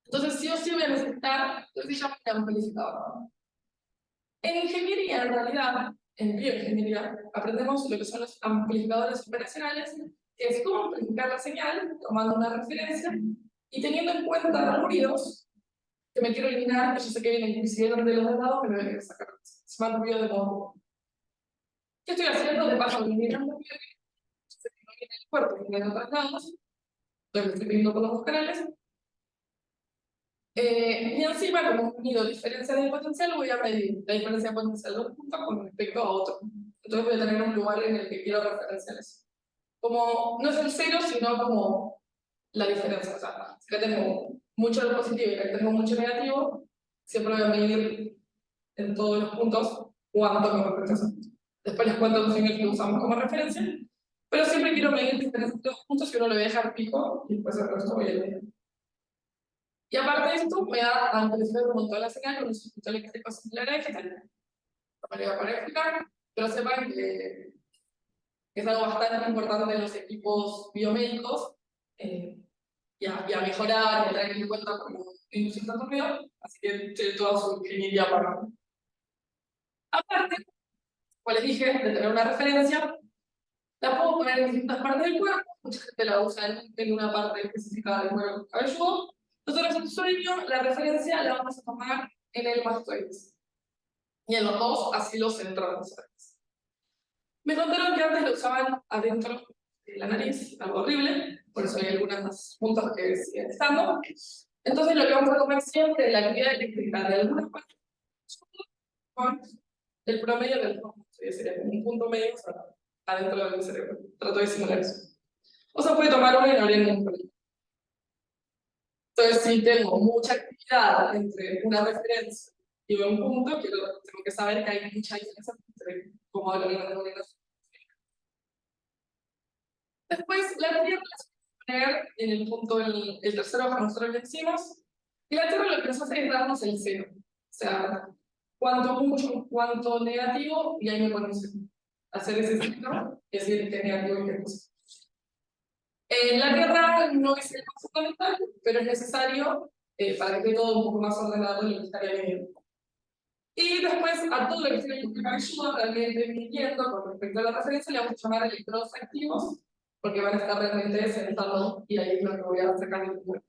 B: Entonces sí o sí voy a necesitar lo que se llama un amplificador. En ingeniería, en realidad, en bioingeniería, aprendemos lo que son los amplificadores operacionales, que es cómo amplificar la señal tomando una referencia y teniendo en cuenta los ruidos que me quiero eliminar, que yo sé que vienen, si vienen de los dos lados, me lo voy a sacar. Se me han ruido de modo. ¿Qué estoy haciendo? De paso, eliminando ruido que sé que no viene del cuerpo, que viene de otros lados, lo que estoy viendo con los dos canales. Y encima, como mido diferencia de potencial, voy a medir la diferencia de potencial de un punto con respecto a otro. Entonces voy a tener un lugar en el que quiero referenciar eso. Como no es el cero, sino como la diferencia. O sea, si acá tengo mucho de positivo y acá tengo mucho negativo, siempre voy a medir en todos los puntos cuánto me representa. Después les cuento los señales que usamos como referencia, pero siempre quiero medir diferencias de dos puntos que uno le voy a dejar pico y después el resto voy a medir. Y aparte de esto, voy a amplificar un montón la señal con un circuito eléctrico similar a este. No me lo voy a poner a explicar, pero sepan que es algo bastante importante en los equipos biomédicos y a mejorar y a tener en cuenta como inducir tanto ruido, así que tiene toda su ingeniería para. Aparte, como les dije, de tener una referencia, la puedo poner en distintas partes del cuerpo, mucha gente la usa en una parte específica del cuerpo cabelludo. Nosotros en sueño, la referencia la vamos a tomar en el mastoides. Y en los dos, así los centramos. Me contaron que antes lo usaban adentro de la nariz, algo horrible, por eso hay algunos puntos que siguen estando. Entonces lo que vamos a tomar siempre es la actividad eléctrica de algunas partes con el promedio del fondo. Sería como un punto medio, o sea, adentro del cerebro. Trato de simular eso. O sea, puede tomar uno y no habría ningún problema. Entonces, si tengo mucha actividad entre una referencia y un punto, tengo que saber que hay mucha diferencia entre cómo hablan las neuronas. Después, la tierra la voy a poner en el punto, el tercero que nosotros le decimos, y la tierra lo que nos hace es darnos el cero. O sea, cuánto mucho, cuánto negativo, y ahí me ponemos hacer ese signo, es decir, que negativo y que positivo. La tierra no es el más fundamental, pero es necesario para que quede todo un poco más ordenado en lo que estaría viendo. Y después a todo lo que tiene que ayuda realmente midiendo con respecto a la referencia, le vamos a llamar electrodos activos, porque van a estar realmente sentados y ahí es lo que voy a sacar el cuerpo.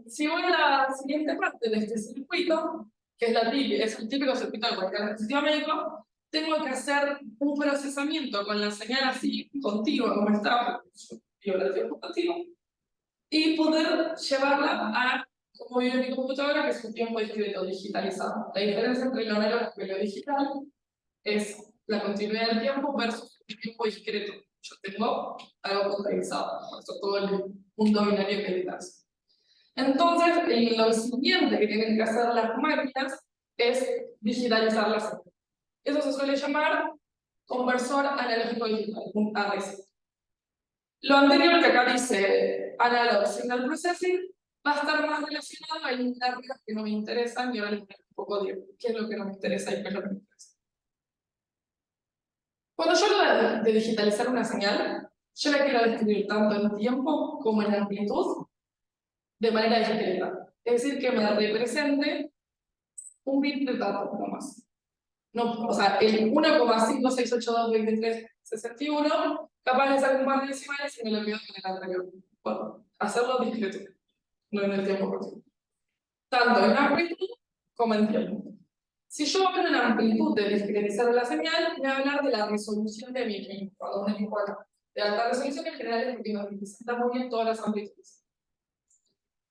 B: Si voy a la siguiente parte de este circuito, que es el típico circuito de cualquier dispositivo médico, tengo que hacer un procesamiento con la señal así, continua, como está, continua, y poder llevarla a como vive mi computadora, que es un tiempo discreto digitalizado. La diferencia entre lo análogo y lo digital es la continuidad del tiempo versus el tiempo discreto. Yo tengo algo contabilizado, por eso todo el mundo binario que editarse. Entonces, lo siguiente que tienen que hacer las máquinas es digitalizar la señal. Eso se suele llamar conversor analógico digital, un ADC. Lo anterior que acá dice Analog Signal Processing va a estar más relacionado a términos que no me interesan y ahora les voy a un poco de qué es lo que no me interesa y qué es lo que me interesa. Cuando yo hablo de digitalizar una señal, yo la quiero describir tanto en tiempo como en amplitud de manera discreta. Es decir, que me represente un bit de datos nomás. No, o sea, el 1,56822361, capaz de sacar un par de decimales y me lo quedo en el anterior. Bueno, hacerlo discreto, no en el tiempo corto. Tanto en amplitud como en tiempo. Si yo hablo de la amplitud de discretizar la señal, voy a hablar de la resolución de mi equipo. Cuando un equipo de alta resolución en general es porque nos representa muy bien todas las amplitudes.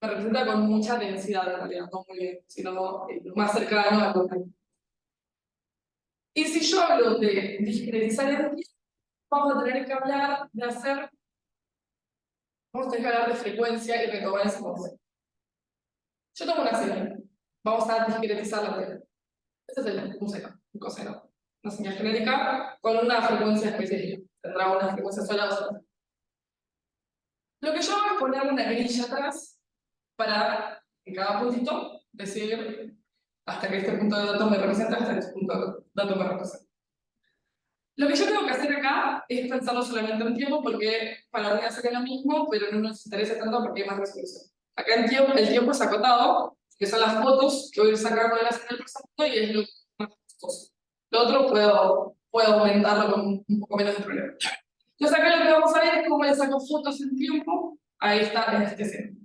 B: Me representa con mucha densidad en realidad, no muy bien, sino más cercano a lo que. Y si yo hablo de discretizar el tiempo, vamos a tener que hablar de vamos a tener que hablar de frecuencia y retomar ese concepto. Yo tengo una señal, vamos a discretizar la señal. Este es el coseno. Una señal genérica con una frecuencia específica. Tendrá una frecuencia sola o sola. Lo que yo hago es poner una grilla atrás para en cada puntito decir hasta que este punto de datos me representa, hasta que este punto de datos me representa. Lo que yo tengo que hacer acá es pensarlo solamente en tiempo, porque para mí hacer lo mismo, pero no nos interesa tanto porque hay más resolución. Acá el tiempo es acotado, que son las fotos que voy sacando de la señal por segundo y es lo más costoso. Lo otro puedo aumentarlo con un poco menos de problema. Entonces acá lo que vamos a ver es cómo le saco fotos en tiempo. Ahí está, en este escenario.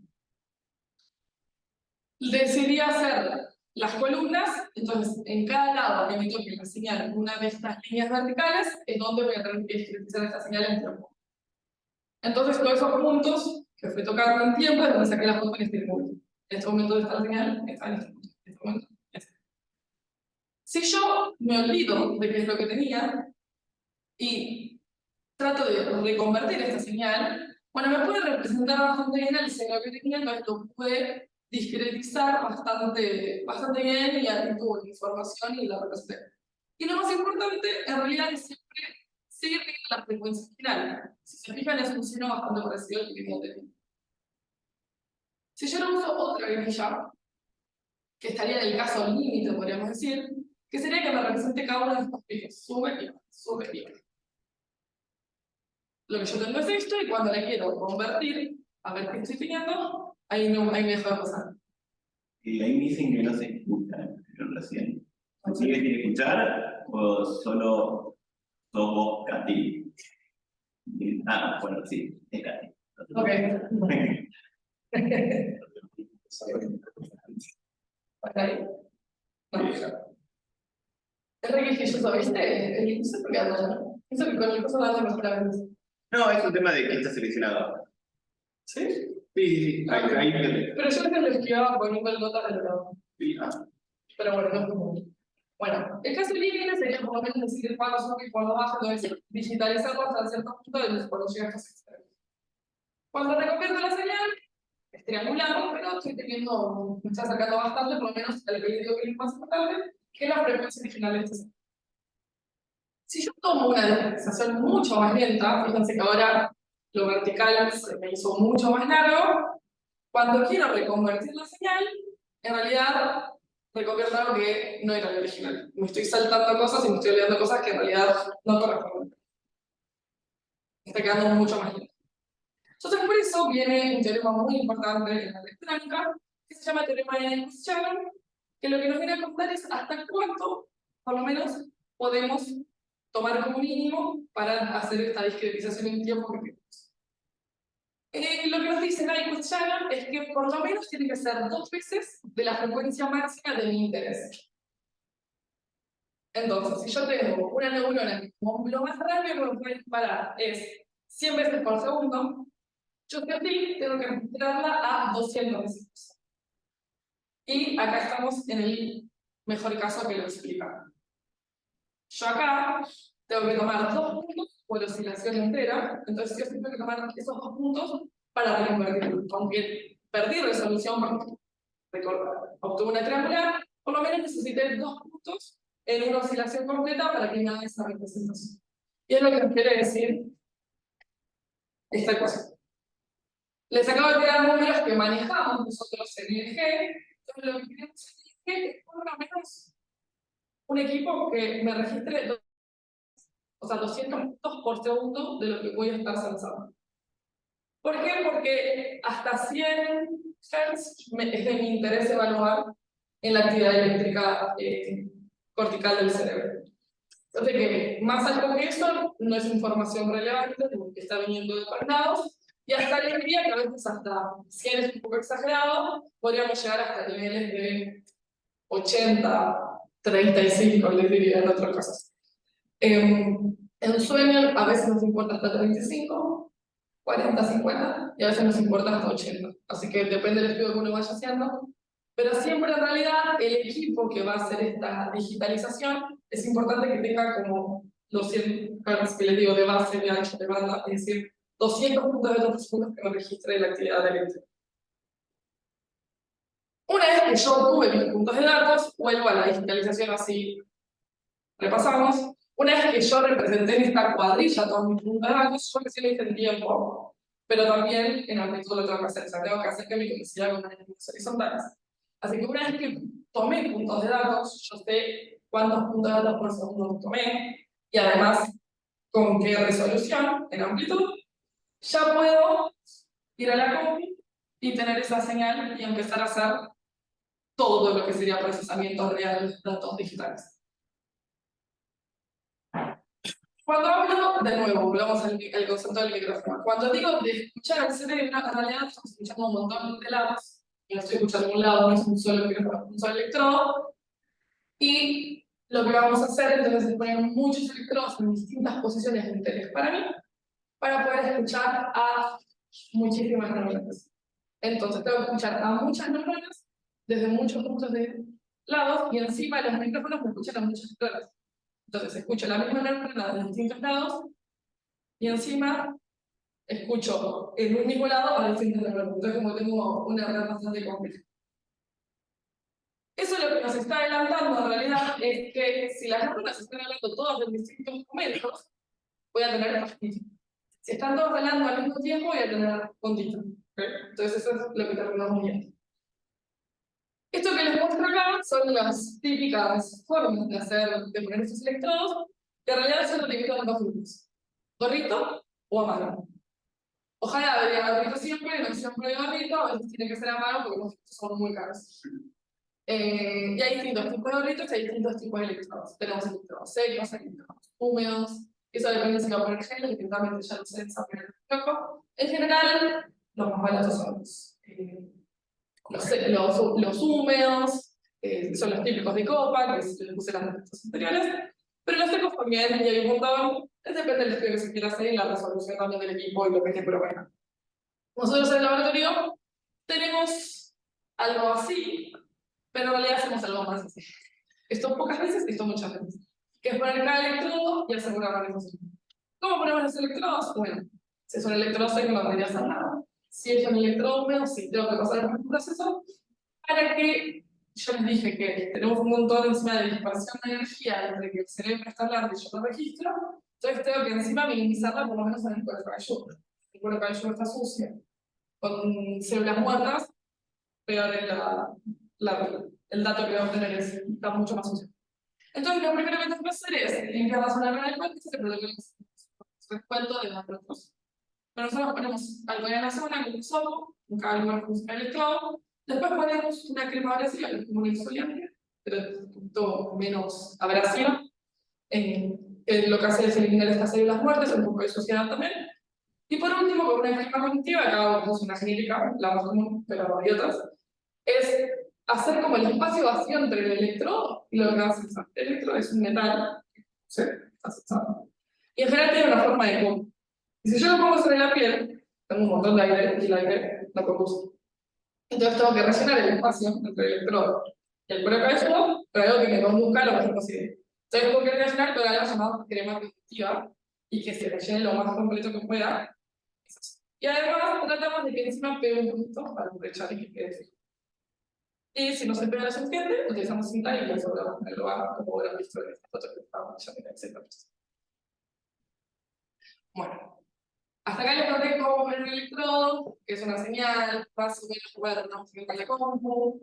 B: Decidí hacer las columnas, entonces en cada lado que me toque la señal una de estas líneas verticales es donde voy a tener que discretizar esta señal en tiempo. Entonces todos esos puntos que fui tocando en tiempo es donde saqué la foto en este punto. En este momento está la señal, está en este punto. En este momento, este. Si yo me olvido de qué es lo que tenía y trato de reconvertir esta señal, bueno, me puede representar bastante bien el señal que tenía, entonces lo puede discretizar bastante bien y aquí tuvo la información y la representé. Y lo más importante, en realidad, es siempre seguir teniendo la frecuencia final. Si se fijan, es un signo bastante parecido al que tenía anterior. Si yo no uso otra grilla, que estaría en el caso límite, podríamos decir, que sería que me represente cada uno de estos picos, sube y baja, sube y baja. Lo que yo tengo es esto, y cuando le quiero convertir, a ver qué estoy teniendo, ahí me deja de pasar.
A: Y ahí me dicen que no se escucha, pero recién. ¿Sí que tiene que escuchar o solo somos Katy? Ah, bueno, sí, es Katy.
B: Ok. Ahí. No. Es re quisquilloso, ¿viste? No sé por qué anda, ¿no? Pienso que con el coso anda mejor a veces.
A: No, es un tema de quién está seleccionado.
B: ¿Sí?
A: Sí. Ahí fíjate.
B: Pero yo antes lo esquivaba con un pelota de lado.
A: Sí,
B: Pero bueno, no es común. Bueno, el caso límite sería por lo menos decir cuándo sube y cuándo baja, entonces digitalizarlo hasta cierto punto y cuando llega a estos extremos. Cuando reconvierto la señal, es triangular, pero estoy teniendo, me está acercando bastante, por lo menos al que le digo que es más importante, que es la frecuencia original de este señal. Si yo tomo una discretización mucho más lenta, fíjense que ahora lo vertical se me hizo mucho más largo, cuando quiero reconvertir la señal, en realidad reconvierto algo que no era el original. Me estoy saltando cosas y me estoy olvidando cosas que en realidad no corresponden. Me está quedando mucho más lento. Entonces, por eso viene un teorema muy importante en la electrónica, que se llama teorema de Nyquist-Shannon, que lo que nos viene a contar es hasta cuánto, por lo menos, podemos tomar como mínimo para hacer esta discretización en tiempo que queremos. Lo que nos dice Nyquist-Shannon es que por lo menos tiene que ser 2 veces de la frecuencia máxima de mi interés. Entonces, si yo tengo una neurona que como lo más rápido que me puede disparar es 100 veces por segundo, yo tengo que registrarla a 200 veces. Y acá estamos en el mejor caso que lo explica. Yo acá tengo que tomar 2 puntos por oscilación entera, entonces yo tengo que tomar esos 2 puntos para reconvertirlo. Aunque perdí resolución porque obtuve una triangular, por lo menos necesité 2 puntos en una oscilación completa para que me haga esa representación. Y es lo que nos quiere decir esta cosa. Les acabo de dar números que manejamos nosotros en ING, entonces lo que queremos en ING es por lo menos un equipo que me registre 200 puntos por segundo de lo que voy a estar censando. ¿Por qué? Porque hasta 100 Hz es de mi interés evaluar en la actividad eléctrica cortical del cerebro. Entonces, que más alto que eso no es información relevante, porque está viniendo de todos lados, y hasta le diría que a veces hasta 100 es un poco exagerado, podríamos llegar hasta niveles de 80, 35, les diría en otros casos. En sueño a veces nos importa hasta 35, 40, 50, y a veces nos importa hasta 80. Así que depende del estudio que uno vaya haciendo. Pero siempre en realidad el equipo que va a hacer esta digitalización es importante que tenga como los 100 Hz que les digo de base, de ancho, de banda, es decir, 200 puntos de datos segundos que me registre la actividad eléctrica. Una vez que yo obtuve mis puntos de datos, vuelvo a la digitalización así repasamos. Una vez que yo representé en esta cuadrilla todos mis puntos de datos, yo recién lo hice en tiempo, pero también en amplitud lo tengo que hacer, o sea, tengo que hacer que mi comicidad con las líneas horizontales. Así que una vez que tomé puntos de datos, yo sé cuántos puntos de datos por segundo tomé, y además con qué resolución en amplitud, ya puedo ir a la compu y tener esa señal y empezar a hacer todo lo que sería procesamiento real de datos digitales. Cuando hablo, de nuevo, volvamos al concepto del micrófono. Cuando digo de escuchar al cerebro, en realidad estamos escuchando un montón de lados, y no estoy escuchando un lado, no es un solo micrófono, un solo electrodo, y lo que vamos a hacer entonces es poner muchos electrodos en distintas posiciones de interés para mí, para poder escuchar a muchísimas neuronas. Entonces tengo que escuchar a muchas neuronas desde muchos puntos de lados, y encima los micrófonos me escuchan a muchas neuronas. Entonces escucho la misma neurona de distintos lados, y encima escucho en un mismo lado a distintas neuronas. Entonces como tengo una red bastante compleja. Eso lo que nos está adelantando en realidad es que si las neuronas están hablando todas en distintos momentos, voy a tener pastilla. Si están todos hablando al mismo tiempo, voy a tener ondita. Entonces eso es lo que terminamos viendo. Esto que les muestro acá son las típicas formas de poner estos electrodos, que en realidad son limitados en dos grupos: gorrito o a mano. Ojalá debería gorrito siempre, no siempre de gorrito, a veces tiene que ser a mano porque los gorritos son muy caros. Y hay distintos tipos de gorritos y hay distintos tipos de electrodos. Tenemos electrodos secos, electrodos húmedos, eso depende si lo ponen gel, que eventualmente ya lo sé desarrollar un poco. En general, los más baratos son los húmedos, son los típicos de copa, que les puse las respuestas anteriores, pero los secos también, y hay un montón, depende del estudio que se quiera hacer y la resolución también del equipo y lo que esté probando. Nosotros en el laboratorio tenemos algo así, pero en realidad hacemos algo más así. Esto pocas veces, esto muchas veces. Que es poner cada electrodo y hacer una organización. ¿Cómo ponemos los electrodos? Bueno, si es un electrodo seco no debería hacer nada. Si es un electrodo húmedo, sí tengo que pasar por un proceso para que, yo les dije que tenemos un montón encima de dispersión de energía entre que el cerebro está hablando y yo lo registro, entonces tengo que encima minimizarla por lo menos en el cuero cabelludo. El cuero cabelludo está sucio, con células muertas, peor es el dato que voy a obtener está mucho más sucio. Entonces lo primero que tengo que hacer es limpiar la zona renal y se produce el descuento de los datos. Pero nosotros ponemos algo en la zona, en el sopo, un cable con un electrodo, después ponemos una crema abrasiva, que es como un exfoliante, pero un poquito menos abrasiva. Lo que hace es eliminar estas células muertas, un poco de suciedad también. Y por último, con una crema cognitiva, acá vamos una genérica, la más común, pero hay otras, es hacer como el espacio vacío entre el electrodo y lo que va a sensar. El electrodo es un metal, ¿sí? Está sensado. Y en general tiene una forma de cubo. Y si yo lo pongo sobre la piel, tengo un montón de aire y el aire lo produce. Entonces tengo que rellenar el espacio entre el electrodo y el cuero cabelludo, pero algo que me conduzca lo mejor posible. Entonces tengo que rellenar con algo llamado crema cognitiva y que se rellene lo más completo que pueda. Y además tratamos de que encima pegue un poquito para aprovechar y que quede fijo. Y si no se pega lo suficiente, utilizamos cinta y lo aseguramos en el lugar, como habrán visto en esta foto que estamos ya en etc. Bueno, hasta acá les conté cómo poner un electrodo, que es una señal, más o menos puede dar una función con la compu.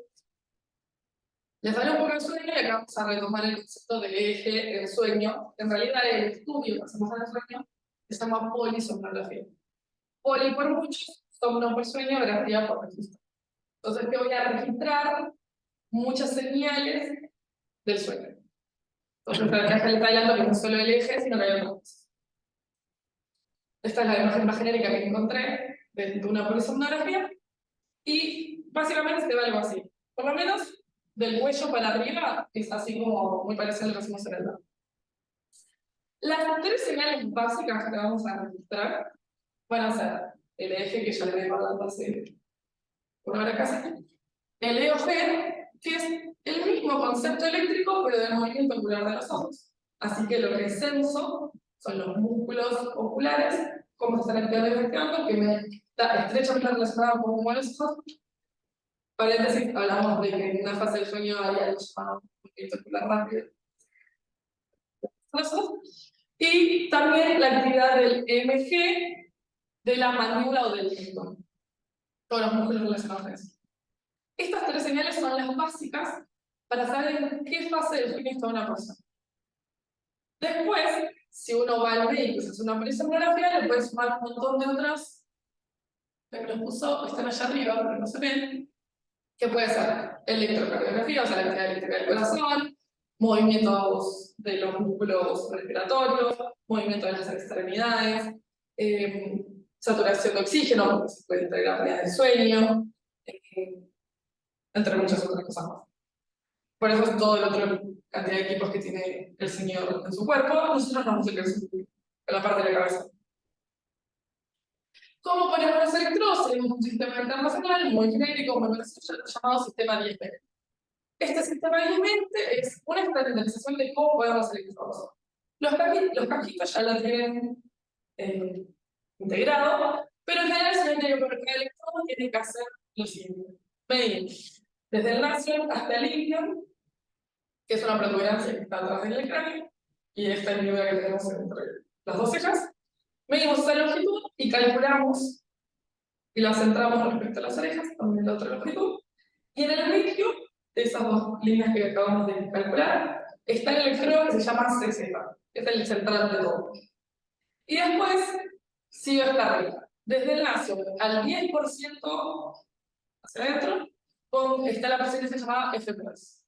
B: Les daré un poco de sueño y acá vamos a retomar el concepto del eje del sueño. En realidad el estudio que hacemos en el sueño se llama polisomnografía. Poli por muchos, somno por sueño, grafía por registro. Entonces te voy a registrar muchas señales del sueño. Entonces acá les adelanto que no es solo el eje, sino que hay otras cosas. Esta es la imagen más genérica que encontré de una polisomnografía. Y básicamente se ve algo así. Por lo menos del cuello para arriba es así como muy parecido a lo que hacemos en el lado. Las 3 señales básicas que vamos a registrar van a ser el eje, que ya le vengo hablando hace una hora casi, el EOG, que es el mismo concepto eléctrico, pero del movimiento ocular de los ojos. Así que lo que es senso son los músculos oculares, cómo se están activando y desactivando, que me está estrechamente relacionado con cómo los ojos. Paréntesis, hablamos de que en una fase del sueño hay algo llamado movimiento ocular rápido. Y también la actividad del EMG, de la mandíbula o del mentón. Todos los músculos relacionados a eso. Estas 3 señales son las básicas para saber en qué fase del sueño está una persona. Después, si uno va al médico y se hace una polisomnografía, le puede sumar un montón de otras, que me los puso, están allá arriba, pero no se ven, que puede ser electrocardiografía, o sea, la actividad eléctrica del corazón, movimientos de los músculos respiratorios, movimiento de las extremidades, saturación de oxígeno, porque se puede integrar la del sueño, entre muchas otras cosas más. Por eso es todo el otro cantidad de equipos que tiene el señor en su cuerpo. Nosotros vamos a en la parte de la cabeza. ¿Cómo ponemos los electrodos? Tenemos un sistema internacional muy genérico, muy llamado sistema 1020. Este sistema 1020 es una estandarización de cómo podemos electrodos. Los cajitos ya lo tienen integrado, pero en general, si alguien tiene que poner electrodos, tiene que hacer lo siguiente: medir desde el nación hasta el ilion, que es una protuberancia que está atrás del cráneo, y esta hendidura que tenemos entre las 2 cejas. Medimos esa longitud y calculamos, y la centramos respecto a las orejas, también la otra longitud, y en el medio de esas 2 líneas que acabamos de calcular está el electrodo que se llama CZ, que es el central de todo. Y después sigue esta regla. Desde el nacio al 10% hacia adentro, está la posición que se llama F+.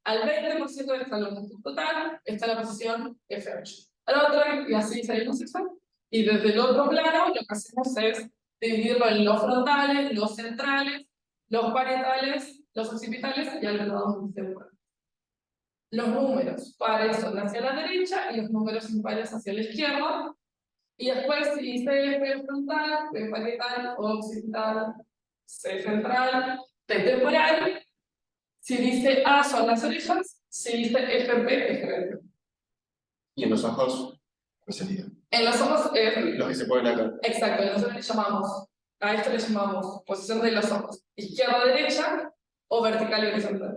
B: Al 20% de esta longitud total está la posición F8. Al otro, y así salimos eso. Y desde el otro plano, lo que hacemos es dividirlo en los frontales, los centrales, los parietales, los occipitales y a los lados temporales. Los números pares son hacia la derecha y los números impares hacia la izquierda. Y después, si dice F frontal, F parietal, occipital, C central, T temporal. Si dice A son las orejas, si dice FP es FP.
C: Y en los ojos, ¿qué sería?
B: En los ojos es...
C: Los que se ponen acá.
B: Exacto, nosotros le llamamos, a esto le llamamos posición de los ojos, izquierda-derecha o vertical y horizontal.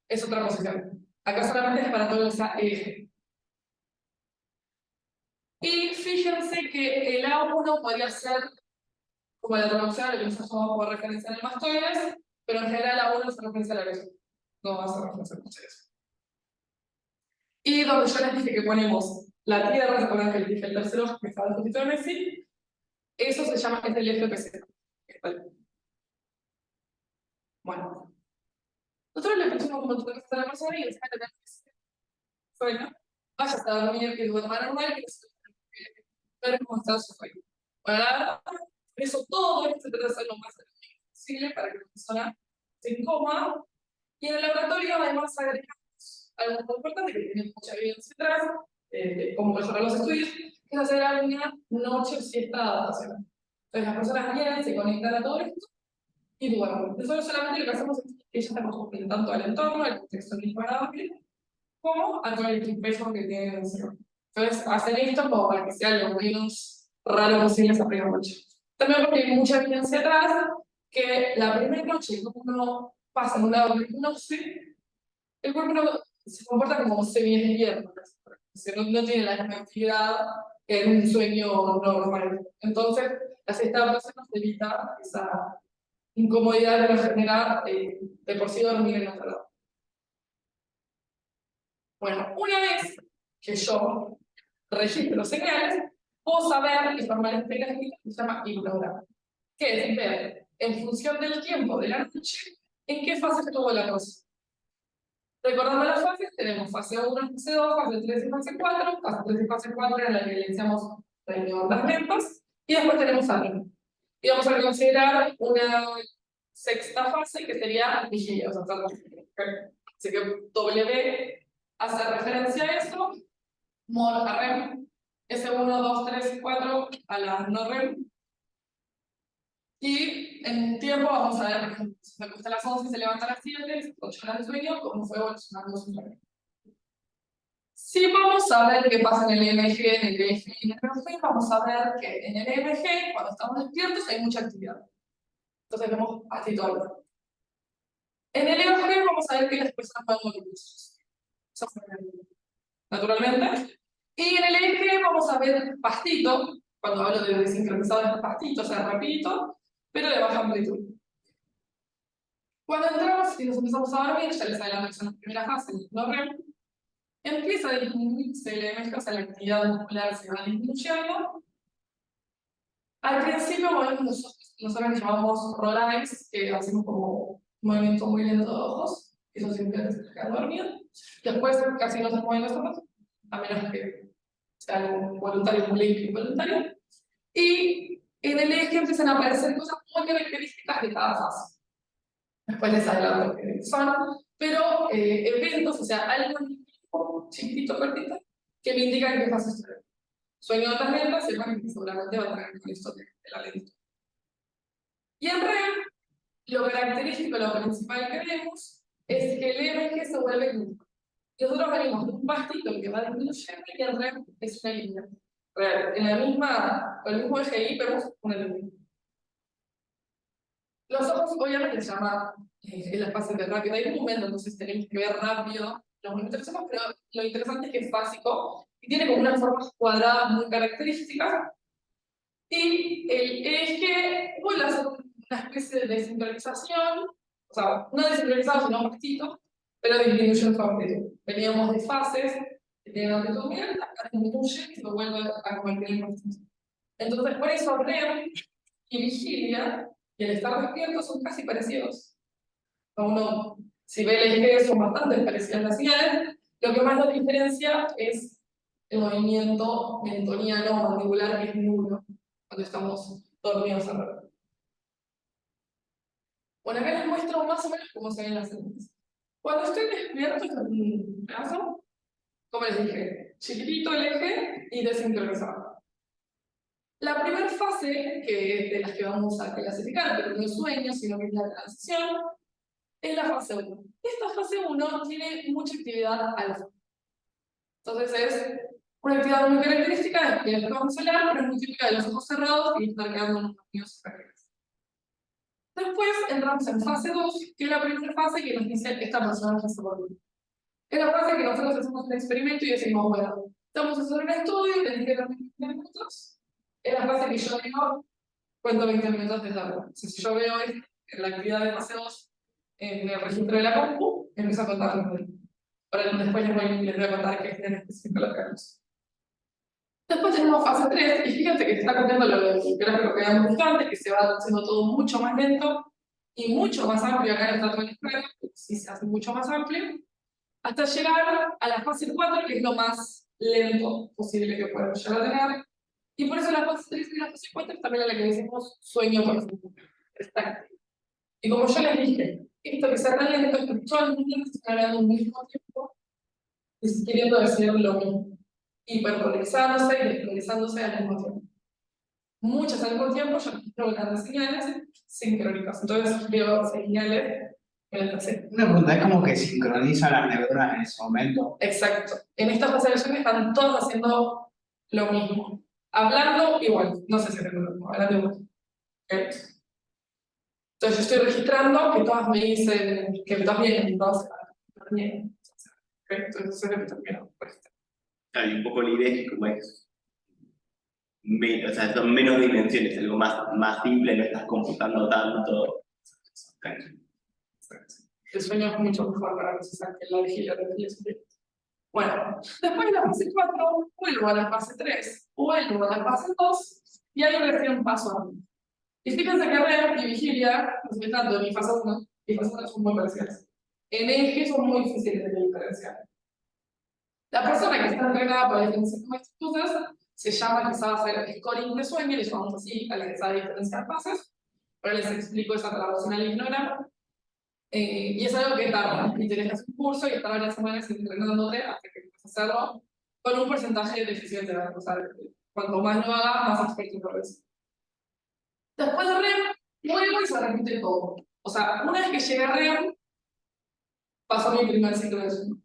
B: Es otra posición. Acá solamente es para todo el eje. Y fíjense que el A1 podría ser como la traducción, lo que nosotros tomamos por referencia en el mastoides, pero en general A1 se referencia a la erección. No va a ser referencia a eso. Y donde yo les dije que ponemos la tierra, se acuerdan que les dije el tercer ojo que estaba el de Messi, eso se llama, es el FPC. Bueno, nosotros le pusimos un montón de cosas a la persona y les saca tener sueño, vaya a dormir, que duerma normal, que ver cómo está su sueño. Bueno, la verdad, por eso todo esto se trata de hacer lo más posible para que la persona esté incómoda. Y en el laboratorio además agregamos algo muy importante que tiene mucha evidencia atrás, de cómo mejorar los estudios, que es hacer alguna noche o siesta adaptacional. Entonces las personas vienen, se conectan a todo esto y duermen. Nosotros solamente lo que hacemos es que ellas estamos cumpliendo tanto al entorno, al contexto mismo agradable, como a todo el peso que tienen el cerebro. Entonces hacen esto como para que sea lo menos raro posible esa primera noche. También porque hay mucha evidencia atrás que la primera noche que uno pasa en un lado de hipnosis, el cuerpo no se comporta como semi-despierto, no tiene la misma actividad que en un sueño normal. Entonces, la siesta adaptación nos evita esa incomodidad que nos genera de por sí dormir en otro lado. Bueno, una vez que yo registro los señales, puedo saber y formar este gráfico que se llama hipnograma, que es ver, en función del tiempo de la noche, en qué fase estuvo la cosa. Recordando las fases, tenemos fase 1, fase 2, fase 3 y fase 4. Fase 3 y fase 4 en la que le iniciamos sueño ondas lentas, y después tenemos REM. Y vamos a considerar una sexta fase que sería vigilia, o sea, Así que W hace referencia a eso, mod a REM, S1, 2, 3 y 4 a la no REM. Y en tiempo vamos a ver, por ejemplo, si me gusta a las 11 se levanta a las 7, se 8 horas de sueño, cómo fue evolucionando su sueño. Si vamos a ver qué pasa en el EMG, en el EEG y en el EMG, vamos a ver que en el EMG, cuando estamos despiertos, hay mucha actividad. Entonces vemos así todo el día. En el EEG vamos a ver que las personas pueden movilizarse. Eso fue naturalmente. Y en el EEG vamos a ver pastito, cuando hablo de desincronizado es pastito, o sea, rapidito, pero de baja amplitud. Cuando entramos y nos empezamos a dormir, ya les adelanto que son las primeras fases, no REM, empieza a disminuirse el EMG, o sea, la actividad muscular se va disminuyendo. Al principio, bueno, nosotros llamamos roll eyes, que hacemos como un movimiento muy lento de ojos, eso siempre se queda dormido. Después casi no se mueven los ojos, a menos que sea algo voluntario, un blink involuntario. Y en el eje empiezan a aparecer cosas muy características de cada fase. Después les adelanto que son, pero eventos, o sea, algo chiquitito, cortito, que me indican qué fase estoy. Sueño de otras lentas, sepan que seguramente va a tener con esto de la lenta. Y en REM, lo característico, lo principal que vemos, es que el EMG se vuelve glúcido. Nosotros venimos de un pastito que va disminuyendo y en REM es una línea. En el mismo eje vemos una línea. Los ojos obviamente se llama en la fase de rápido hay movimiento, entonces tenemos que ver rápido los movimientos que hacemos, pero lo interesante es que es básico y tiene como unas formas cuadradas muy características. Y el eje vuelve a ser una especie de desincronización, o sea, no desincronizado, sino un pastito, pero disminuye su amplitud. Veníamos de fases que tienen amplitud muy alta, acá disminuye y se vuelve a convertir en pastito. Entonces, por eso REM y vigilia y el estar despierto son casi parecidos. Uno, si ve el eje, son bastante parecidas las señales. Lo que más nos diferencia es el movimiento mentoniano mandibular, que es nulo cuando estamos dormidos en realidad. Bueno, acá les muestro más o menos cómo se ven las señales. Cuando estoy despierto, es un pedazo, como les dije, chiquitito el eje y desincronizado. La primera fase, que es de las que vamos a clasificar, pero no es sueño, sino que es la transición, es la fase 1. Esta fase 1 tiene mucha actividad alfa. Entonces es una actividad muy característica del espejo solar, pero es muy típica de los ojos cerrados y estar quedando en los dormidos superiores. Después entramos en fase 2, que es la primera fase que nos dice que esta persona ya se volvió. Es la fase que nosotros hacemos un experimento y decimos, bueno, estamos haciendo un estudio, tenés que dar 20 minutos. Es la fase que yo digo, cuento 20 minutos de largo. Si yo veo la actividad de fase 2 en el registro de la compu, empiezo a contar los minutos. Ahora después les voy a contar qué es en específico lo que hagamos. Después tenemos fase 3, y fíjense que se está contando lo gráfico que habíamos visto antes, que se va haciendo todo mucho más lento y mucho más amplio acá en el trato del espejo, sí se hace mucho más amplio, hasta llegar a la fase 4, que es lo más lento posible que podemos llegar a tener. Y por eso la fase 3 y la fase 4 es también a la que decimos sueño profundo. Y como yo les dije, esto que sea tan lento es que todos los niños están hablando al mismo tiempo, queriendo decir lo mismo. Hiperpolarizándose y despolarizándose al mismo tiempo. Muchas al mismo tiempo, yo registro las señales sincrónicas. Entonces veo señales en el trasero.
C: Una pregunta, ¿es como que sincronizan las neuronas en ese momento?
B: Exacto. En esta fase de sueño están todos haciendo lo mismo. Hablando igual. No sé si es lo mismo. Hablando igual. ¿Okay? Entonces yo estoy registrando que todas me dicen que todas vienen y todas se bien. ¿Okay? Entonces eso es lo que estoy viendo.
A: Hay un poco la idea es que como es, o sea, son menos dimensiones, algo más simple, no estás computando tanto.
B: El sueño es mucho mejor para procesar que la vigilia de la. Bueno, después de la fase 4, vuelvo a la fase 3, vuelvo a la fase 2, y ahí recién paso a mí. Y fíjense que REM y vigilia, tanto en mi fase 1 y fase 2 son muy parecidas. En eje son muy difíciles de diferenciar. La persona que está entrenada para diferenciar estas cosas se llama que sabe hacer scoring de sueño, le llamamos así a la que sabe diferenciar fases. Ahora les explico esa traducción al ignograma. Y es algo que tarda, y tenés que hacer un curso y estar varias semanas entrenándote hasta que puedes hacerlo con un porcentaje deficiente, ¿verdad? O sea, cuanto más lo hagas, más experto te ves. Después de REM, vuelvo y se repite todo. O sea, una vez que llegué a REM, pasó mi primer ciclo de sueño.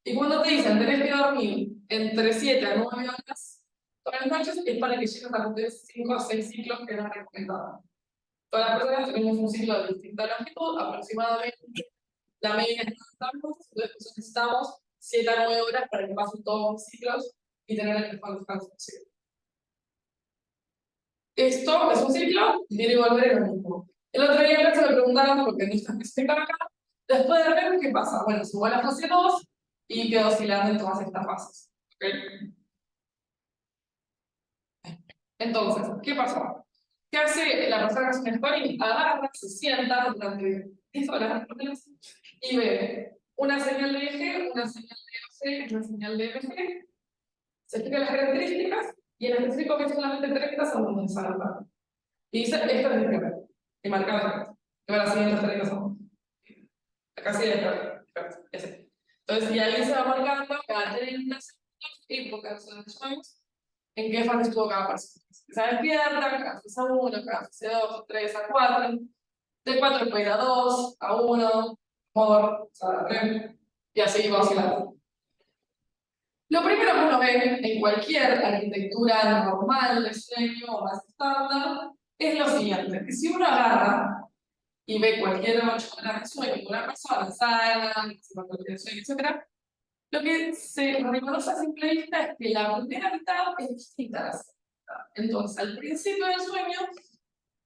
B: Y cuando te dicen tenés que dormir entre 7 a 9 horas todas las noches, es para que llegues a cumplir 5 o 6 ciclos que eran recomendados. Todas las personas tenemos un ciclo de distinta longitud, aproximadamente la media es 90 minutos, entonces necesitamos 7 a 9 horas para que pasen todos los ciclos y tener el mejor descanso posible. Esto es un ciclo y tiene que volver en lo mismo. El otro día en clase me preguntaron, porque no está especificado acá, después de REM, ¿qué pasa? Bueno, se va a la fase 2 y quedó oscilando en todas estas fases. ¿Okay? Entonces, ¿qué pasó? ¿Qué hace la persona que hace un scoring? Agarra, se sienta durante 10 horas y ve una señal de eje, una señal de OC, una señal de MG, se explica las características y en específico que solamente 30 segundos de salvar. Y dice, esto es diferente. Y marca y ahora siguientes 30 segundos. Acá sí ese. Entonces, y ahí se va marcando cada 30 segundos y por cada sueños en qué fase estuvo cada persona. Se despierta, cada fase a 1, cada fase 2, 3 a 4, de 4 puede ir a 2, a 1, amor, o sea, REM, y así va oscilando. Lo primero que uno ve en cualquier arquitectura normal de sueño o más estándar es lo siguiente, que si uno agarra y ve cualquier 8 horas de sueño de una persona sana, de sueño, etc., lo que se reconoce a simple vista es que la primera mitad es distinta a la segunda. Entonces, al principio del sueño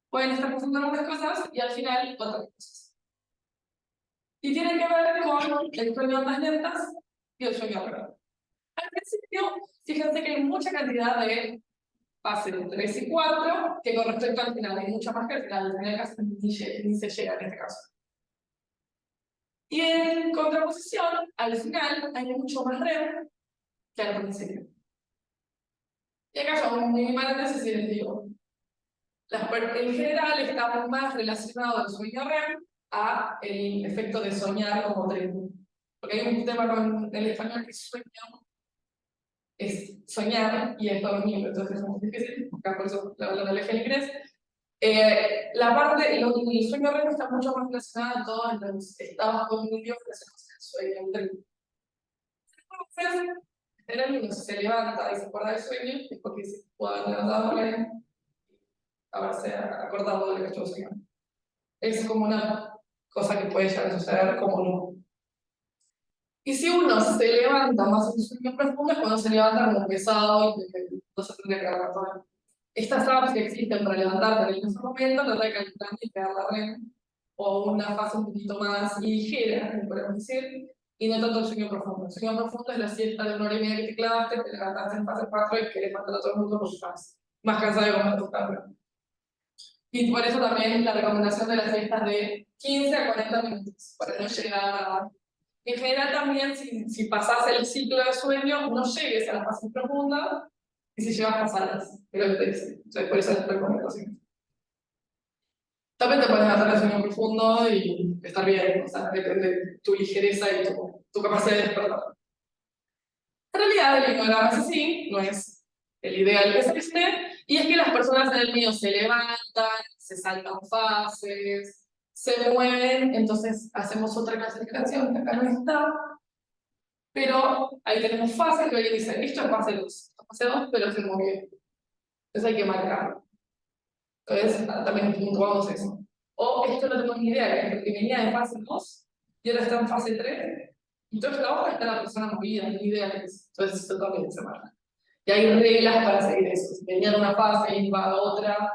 B: pueden estar pasando algunas cosas y al final otras cosas. Y tiene que ver con el sueño de ondas lentas y el sueño REM. Al principio, fíjense que hay mucha cantidad de fases 3 y 4 que con respecto al final hay mucha más que al final. Al final casi ni se llega en este caso. Y en contraposición, al final hay mucho más REM que al principio. Y acá yo un mini paréntesis y les digo, en general está más relacionado el sueño REM a el efecto de soñar como tren. Porque hay un tema con el español que sueño es soñar y es dormir, entonces es muy difícil, acá por eso la analogía en inglés. La parte, el sueño REM está mucho más relacionado a todos los estados cognitivos relacionados al sueño. Entonces, generalmente uno se levanta y se acuerda del sueño, es porque se puede haber levantado REM, haberse acordado de lo que estuvo soñando. Es como una cosa que puede llegar a suceder como no. Y si uno se levanta más en sueño profundo, es cuando se levanta como pesado y que no se tendría que agarrar todo. Estas apps que existen para levantarte en el mismo momento, trata de calcular y pegar la REM, o una fase un poquito más ligera, podemos decir, y no tanto el sueño profundo. El sueño profundo es la siesta de 1 hora y media que te clavaste, te levantaste en fase 4 y querés matar a todo el mundo porque estás más cansado de comer tu carne. Y por eso también la recomendación de las siestas de 15 a 40 minutos, para no llegar a... En general también, si pasás el ciclo de sueño, no llegues a la fase profunda, y si llegas pasadas, es lo que te dice. Entonces, por eso es la recomendación. También te puedes hacer el sueño profundo y estar bien, o sea, depende de tu ligereza y tu capacidad de despertar. En realidad, el hipnograma es así, no es el ideal que existe, y es que las personas en el mío se levantan, se saltan fases, se mueven, entonces hacemos otra clasificación que acá no está, pero ahí tenemos fases que hoy dicen, esto es fase 2, fase 2, pero se movió. Entonces hay que marcarlo. Entonces también puntuamos eso. O esto no tengo ni idea, que venía de fase 2 y ahora está en fase 3, y toda esta hoja está la persona movida, ni idea de eso. Entonces eso también se marca. Y hay reglas para seguir eso. Si venía de una fase y va a otra,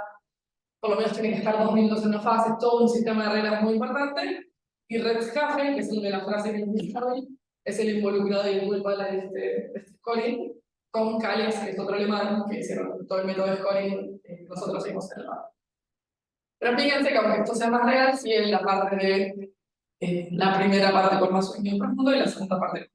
B: por lo menos tiene que estar 2 minutos en una fase, todo un sistema de reglas muy importante. Y Redscafe, que es el de la frase que dice hoy, es el involucrado y el culpable de este scoring, con Calix, que es otro alemán, que hicieron todo el método de scoring, nosotros hicimos en el lab. Pero fíjense que aunque esto sea más real, sí es la parte de la primera parte con más sueño profundo y la segunda parte.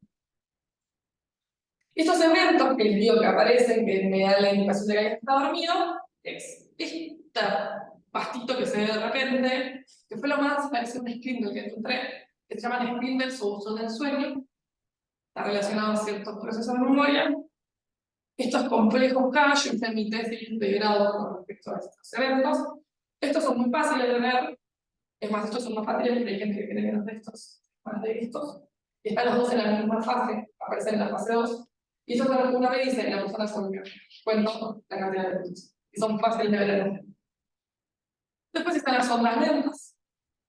B: Estos eventos que les digo que aparecen, que me dan la indicación de que alguien está dormido, es este pastito que se ve de repente, que fue lo más parecido a un screen que encontré, que se llaman spindles o buzón del sueño, está relacionado a ciertos procesos de memoria. Estos complejos K, yo hice mi tesis de grado con respecto a estos eventos. Estos son muy fáciles de ver, es más, estos son más fáciles, pero hay gente que tiene menos de estos, más de estos. Y están los dos en la misma fase, aparecen en la fase 2. Y eso es una vez dice, la persona se volvió. Cuento la cantidad de eventos. Y son fáciles de ver en el. Después están las ondas lentas,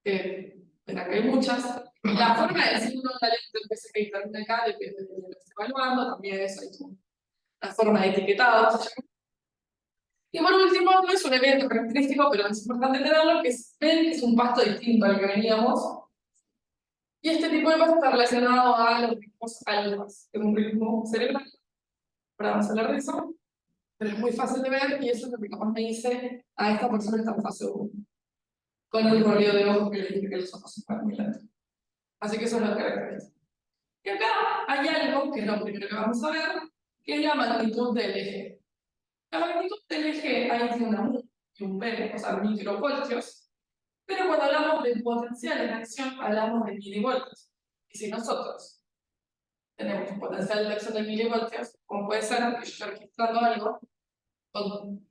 B: que en acá hay muchas. La forma de decir una onda lenta del PCP y también acá depende de lo que esté evaluando, también eso hay una forma de etiquetado, se llama. Y por último, no es un evento característico, pero es importante tenerlo, que es un pasto distinto al que veníamos. Y este tipo de pasto está relacionado a los ritmos alfas, que es un ritmo cerebral. Ahora vamos a hablar de eso, pero es muy fácil de ver y eso es lo que capaz me dice a esta persona que está en fase 1, con el rollo de ojos que le dije que los ojos se ponen muy lentos. Así que eso es lo que caracteriza. Y acá hay algo, que es lo primero que vamos a ver, que es la magnitud del eje. La magnitud del eje ahí tiene una U y un B, o sea, microvoltios, pero cuando hablamos de potenciales de acción, hablamos de milivoltios. Y si nosotros tenemos un potencial de acción de milivoltios, como puede ser que yo esté registrando algo con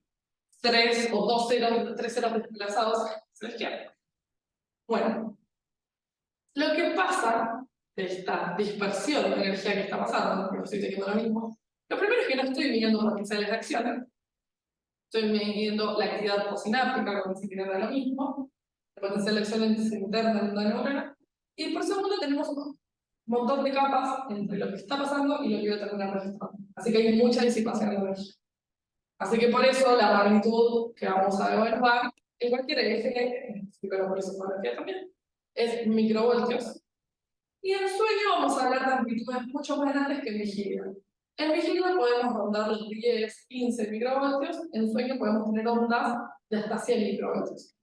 B: 3 o 2 ceros, 3 ceros desplazados a la izquierda. Bueno, lo que pasa de esta dispersión de energía que está pasando, porque estoy teniendo lo mismo, lo primero es que no estoy midiendo potenciales de acción, estoy midiendo la actividad posináptica, como si era lo mismo, el potencial de acción interna de una neurona, y por segundo tenemos un montón de capas entre lo que está pasando y lo que voy a terminar registrando. Así que hay mucha disipación de energía. Así que por eso la magnitud que vamos a evaluar en cualquier eje, pero por eso fotografía también, es microvoltios. Y en sueño vamos a hablar de amplitudes mucho más grandes que en vigilia. En vigilia podemos rondar los 10, 15 microvoltios, en sueño podemos tener ondas de hasta 100 microvoltios.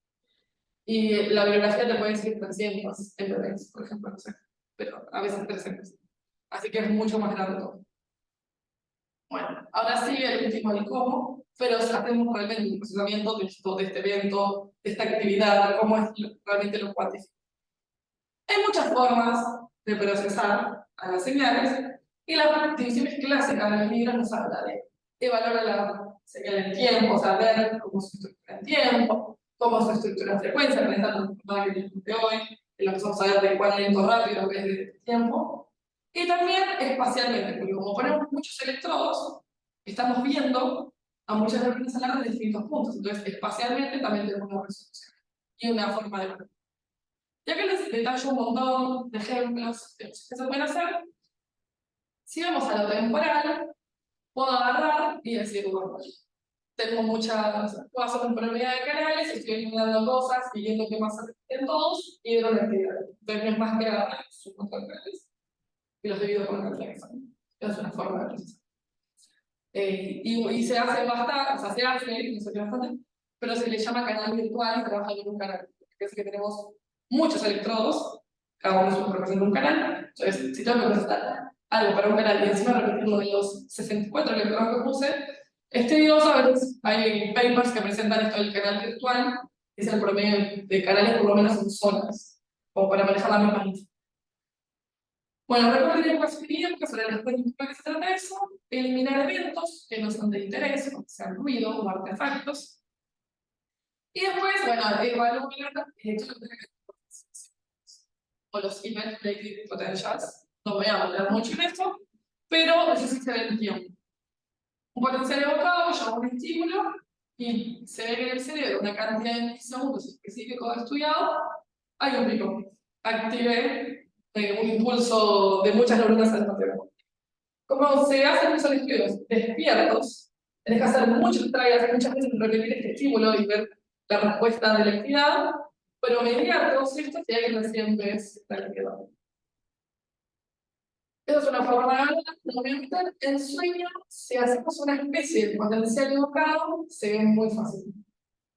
B: Y la bibliografía te puede decir 300 mPa, por ejemplo, no sé, pero a veces 300. Así que es mucho más grande todo. Bueno, ahora sigue el último, el cómo, pero hacemos realmente un procesamiento de esto, de este evento, de esta actividad, cómo es realmente lo cuantifico. Hay muchas formas de procesar a las señales, y las divisiones clásicas de los libros nos habla de evaluar la señal en tiempo, o sea, ver cómo se estructura en tiempo, cómo se estructura en frecuencia, pensando en el que de hoy, en lo que vamos a ver de cuán lento rápido es de tiempo, y también espacialmente, porque como ponemos muchos electrodos, estamos viendo a muchas neuronas a de distintos puntos, entonces espacialmente también tenemos una resolución y una forma de ver. Ya que les detallo un montón de ejemplos de cosas que se pueden hacer, si vamos a lo temporal, puedo agarrar y decir, bueno, tengo muchas, puedo hacer un promedio de canales, estoy eliminando cosas, viendo qué más en todos, y veo la actividad. Entonces no es más que agarrar sus canales y los divido por canales. Es una forma de procesar. Y se hace bastante, o sea, se hace, no sé bastante, pero se le llama canal virtual y trabaja con un canal. Es que tenemos muchos electrodos, cada uno representa un canal. Entonces, si tengo que presentar algo para un canal y encima repetir uno de los 64 electrodos que puse, digo, a veces hay papers que presentan esto del canal virtual, que es el promedio de canales por lo menos en zonas, como para manejar la misma lista. Bueno, recuerden que sobre las cuentas que se trata de eso, eliminar eventos que no son de interés, como sean ruido o artefactos. Y después, bueno, evaluar o los event related potentials. No voy a hablar mucho en esto, pero eso sí se ve en tiempo. Un potencial evocado llama un estímulo y se ve que en el cerebro una cantidad de milisegundos específicos estudiado, hay un pico. Active un impulso de muchas neuronas al mismo tiempo. Como se hacen esos estudios despiertos, tenés que hacer muchos trials, muchas veces repetir este estímulo y ver la respuesta de la actividad, pero mediar todos estos y hay que recién ves la actividad. Esa es una forma de hablar, obviamente en sueño, si hacemos una especie de potencial evocado, se ve muy fácil.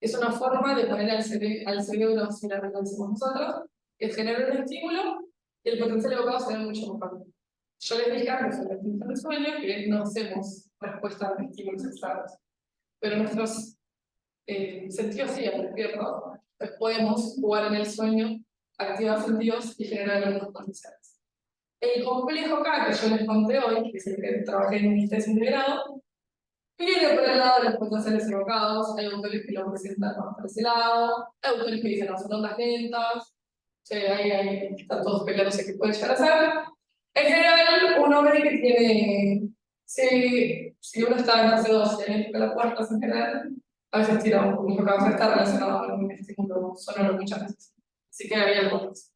B: Es una forma de poner al cerebro, si la reconocemos nosotros, que genera un estímulo y el potencial evocado se ve mucho más fácil. Yo les dije antes en la extinción del sueño que no hacemos respuesta a estímulos externos, pero nuestros sentidos sí, al despierto, pues podemos jugar en el sueño activar sentidos y generar algunos potenciales. El complejo acá que yo les conté hoy, que es el que trabajé en mi tesis de grado, viene por el lado de los potenciales evocados. Hay autores que lo presentan más por ese lado, hay autores que dicen no son ondas lentas, ahí están todos peleándose qué puede llegar a ser. En general, uno ve que tiene, si uno está en fase 2 y en la cuarta en general, a veces tira un poco, porque a veces está relacionado con un estímulo sonoro muchas veces. Así que había algo más.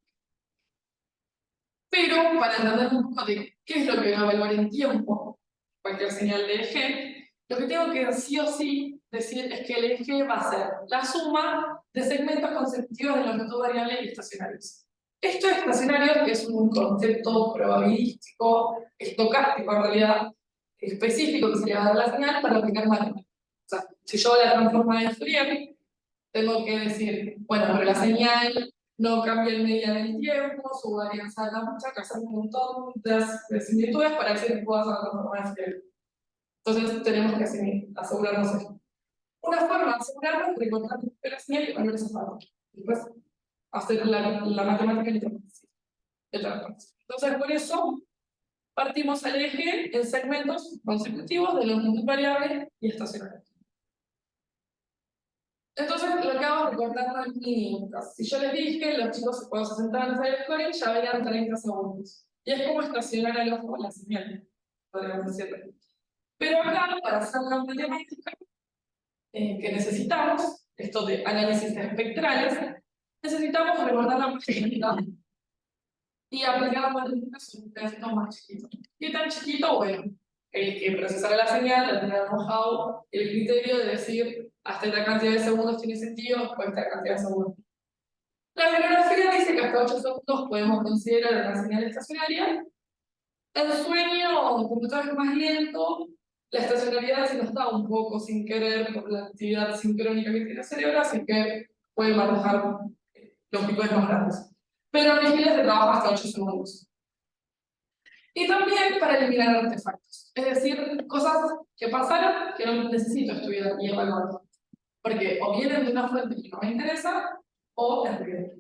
B: Pero para entender un poco de qué es lo que va a evaluar en tiempo cualquier señal de eje, lo que tengo que sí o sí decir es que el eje va a ser la suma de segmentos consecutivos de longitud variable y estacionarios. Esto de estacionarios es un concepto probabilístico, estocástico en realidad, específico que se le va a dar la señal para aplicar matemáticas. O sea, si yo la transformo en Fourier, tengo que decir, bueno, pero la señal no cambia en medida del tiempo, su varianza de la mucha, que hacen un montón de similitudes para decir que puedo hacer la transformación de Fourier. Entonces tenemos que asegurarnos eso. Una forma de asegurarnos es recortar la señal y poner esa parte. Después hacer la matemática en el transformación. Entonces por eso partimos al eje en segmentos consecutivos de longitud variable y estacionaria. Entonces, lo que hago es recortar el mínimo. Si yo les dije, los chicos cuando se sentaban a hacer el core ya veían 30 segundos. Y es como estacionar al ojo la señal, podríamos decirlo. Pero acá, para hacer la matemática que necesitamos, esto de análisis espectrales, necesitamos recortar la matemática y aplicar la matemática sobre un pedacito más chiquito. ¿Qué tan chiquito? Bueno, el que procesará la señal, la tendrá mojado el criterio de decir hasta esta cantidad de segundos tiene sentido, o esta cantidad de segundos. La bibliografía dice que hasta 8 segundos podemos considerar una señal estacionaria. El sueño, un poquito más lento, la estacionalidad se nos está un poco sin querer por la actividad sincrónica que tiene el cerebro, así que puede manejar longitudes más grandes. Pero en vigilia se trabaja hasta 8 segundos. Y también para eliminar artefactos, es decir, cosas que pasaron que no necesito estudiar y evaluar, porque o vienen de una fuente que no me interesa, o es ruido.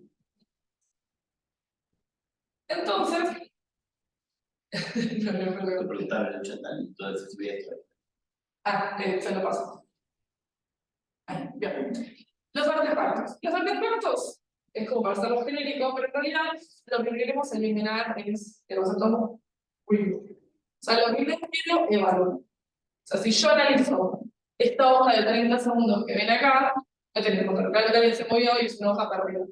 B: Entonces,
A: Por preguntar el chat, todo eso subía esto.
B: se lo paso. Bien. Los artefactos. Los artefactos es como para hacerlo genérico, pero en realidad lo que queremos eliminar es el concepto ruido. O sea, lo que quiero evaluar. O sea, si yo analizo esta hoja de 30 segundos que ven acá, no tengo que contar, claro que alguien se movió y es una hoja perdida.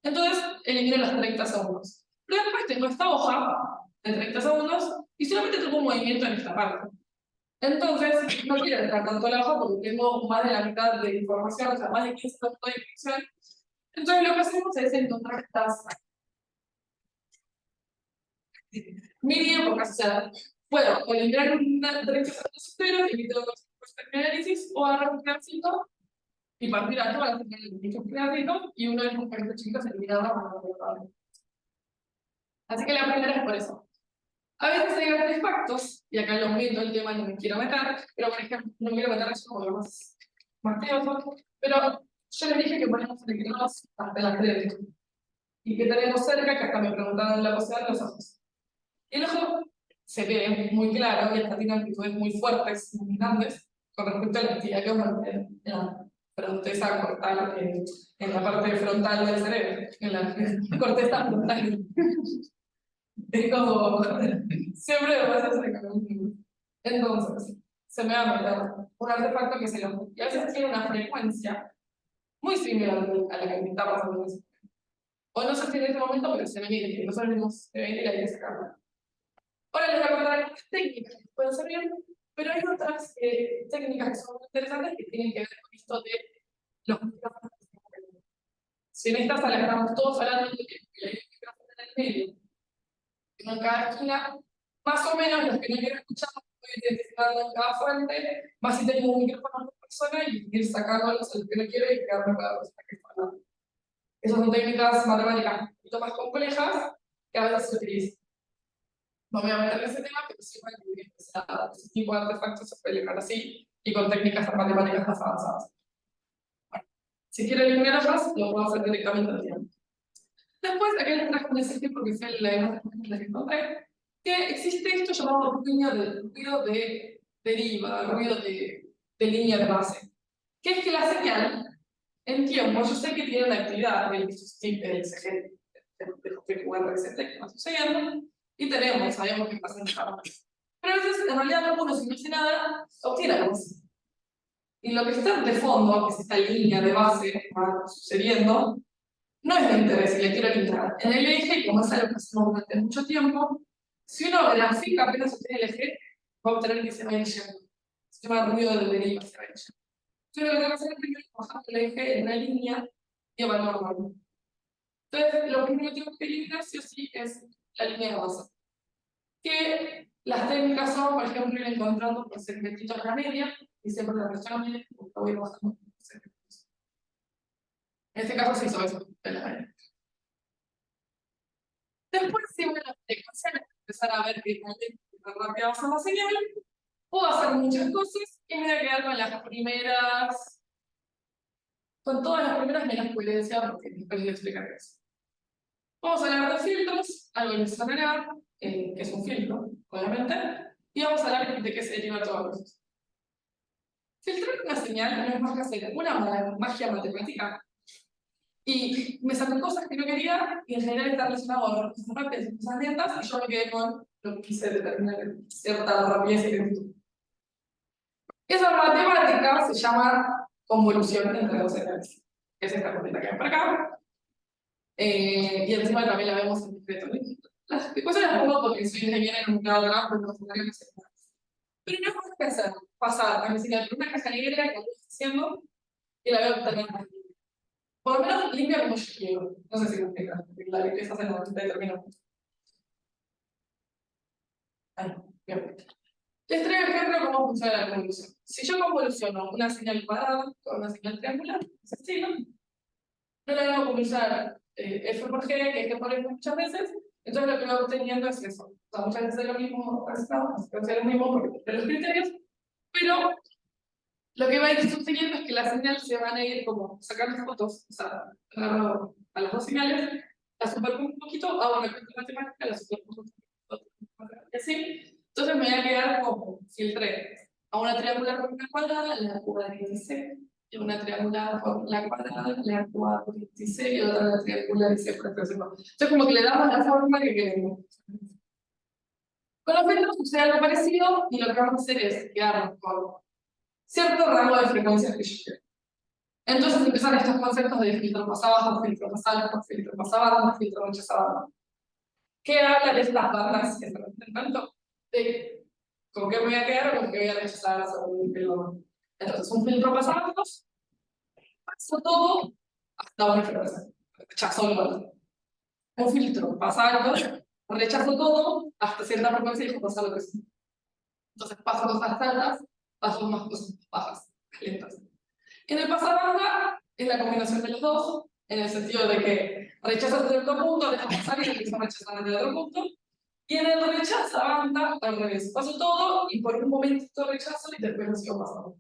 B: Entonces, elimino los 30 segundos. Pero después tengo esta hoja de 30 segundos y solamente tengo un movimiento en esta parte. Entonces, no quiero dejar tanto la hoja porque tengo más de la mitad de información, o sea, más de 15 minutos de información. Entonces, lo que hacemos es encontrar estas mini épocas, o sea, puedo eliminar una 30 segundos enteros y tengo que hacer un análisis o agarrar un pedacito y partir a todas las señales un pedacito y uno de los pedacitos chicos eliminarla para no. Así que la primera es por eso. A veces hay artefactos, y acá lo meto el tema, no me quiero meter, pero por ejemplo, no quiero meter eso porque más tedioso, pero yo les dije que ponemos electrodos hasta la crédito, y que tenemos cerca, que hasta me preguntaron la posibilidad de los ojos. El ojo se ve muy claro y hasta tiene amplitudes muy fuertes, muy grandes, con respecto a la actividad que ocurre en la corteza cortal, en la parte frontal del cerebro, en la corteza frontal. Es como, siempre me pasa eso. Entonces, se me va a meter un artefacto que se lo. Y a veces tiene una frecuencia muy similar a la que me está pasando. O no se tiene en este momento, pero se me mide, que no sabemos se ve y hay que sacarla. Ahora les voy a contar algunas técnicas que pueden servir, pero hay otras técnicas que son muy interesantes que tienen que ver con esto de los micrófonos. Si en esta sala estamos todos hablando de que hay un micrófono en el medio, en cada esquina, más o menos los que no quiero escuchar, estoy identificando en cada fuente, más si tengo un micrófono por persona y ir sacándolos a los que no quiero y quedarme con la persona que está hablando. Esas son técnicas matemáticas un poquito más complejas que a veces se utilizan. No me voy a meter en ese tema, pero sí voy a incluir ese tipo de artefactos se puede eliminar así y con técnicas matemáticas más avanzadas. Bueno, si quiero eliminarlas, lo puedo hacer directamente al tiempo. Después, acá les traje un ejemplo porque fue la imagen que encontré, que existe esto llamado ruido de deriva, ruido de línea de base, que es que la señal, en tiempo, yo sé que tiene una actividad del CG, del QRZ que va sucediendo, y sabemos que pasa en cada. Pero a veces, en realidad, uno si no hace nada, obtiene algo así. Y lo que está de fondo, que es esta línea de base que va sucediendo, no es de interés, y le quiero limitar. En el eje, como es algo que hacemos durante mucho tiempo, si uno grafica apenas obtiene el eje, va a obtener que se va yendo. Se llama ruido de deriva, se va yendo. Entonces, lo que tengo que hacer es primero bajar el eje en una línea y evaluarlo. Entonces, lo primero que tengo que eliminar sí o sí es la línea de base. Que las técnicas son, por ejemplo, ir encontrando por segmentitos la media, y siempre la resta la media, porque voy bajando segmentos. En este caso se hizo eso, de la media. Después, si voy a la ecuación, empezar a ver que realmente rápido son las señales, puedo hacer muchas cosas y me voy a quedar con las primeras, con todas las primeras menos coherencia, porque después les explicar eso. Vamos a hablar de filtros, algo que les agregar, que es un filtro, obviamente, y vamos a hablar de qué se deriva todo eso. Filtrar una señal no es más que hacer una magia matemática. Y me sacó cosas que no quería, y en general está relacionado con cosas rápidas y cosas lentas, y yo me quedé con lo que quise determinar cierta rapidez y lentitud. Esa matemática se llama convolución entre dos señales. Es esta cosita que ven por acá. Y encima también la vemos en discreto. Las ecuaciones las pongo porque soy ingeniera en un grado pues no tendría que hacer nada. Pero no es más que hacer, pasar a mi señal por una caja negra que estoy haciendo y la veo también más limpia. Por lo menos limpia como yo quiero. No sé si me explica, porque la limpieza se nos determina mucho. Ahí, bien. Les traigo ejemplo de cómo funciona la convolución. Si yo convoluciono una señal cuadrada con una señal triangular, es así, ¿no? No la debo convolucionar f por g, que es que por f muchas veces, entonces lo que voy obteniendo es eso. O sea, muchas veces es lo mismo resultado, es lo mismo por los criterios, pero lo que va a ir sucediendo es que las señales se van a ir como sacando fotos, o sea, agarro a las dos señales, las superpongo un poquito, hago una cuenta matemática, las superpongo un poquito, y así. Entonces me voy a quedar como filtré a una triangular por una cuadrada, la cuadrada de 16, y una triangular por la cuadrada, la cuadrada por 16, y otra la triangular 16 por 13. Entonces como que le damos la forma que queremos. Con los filtros sucede algo parecido, y lo que vamos a hacer es quedarnos con cierto rango de frecuencias que yo quiero. Entonces empiezan estos conceptos de filtro más abajo, filtro más alto, filtro más abajo, filtro más abajo. ¿Qué habla de estas bandas que se repiten tanto? De con qué me voy a quedar o con qué voy a rechazar según el valor. Entonces, un filtro más abajo, paso todo hasta una frecuencia. Rechazo el valor. Un filtro más alto, rechazo todo hasta cierta frecuencia y dejo pasar lo que sea. Entonces, paso cosas altas, paso más cosas bajas, lentas. En el pasabanda es la combinación de los dos, en el sentido de que rechazas desde otro punto, dejas pasar y empiezas a rechazar desde otro punto. Y en el rechaza banda, al revés, paso todo y por un momento rechazo y después lo sigo pasando.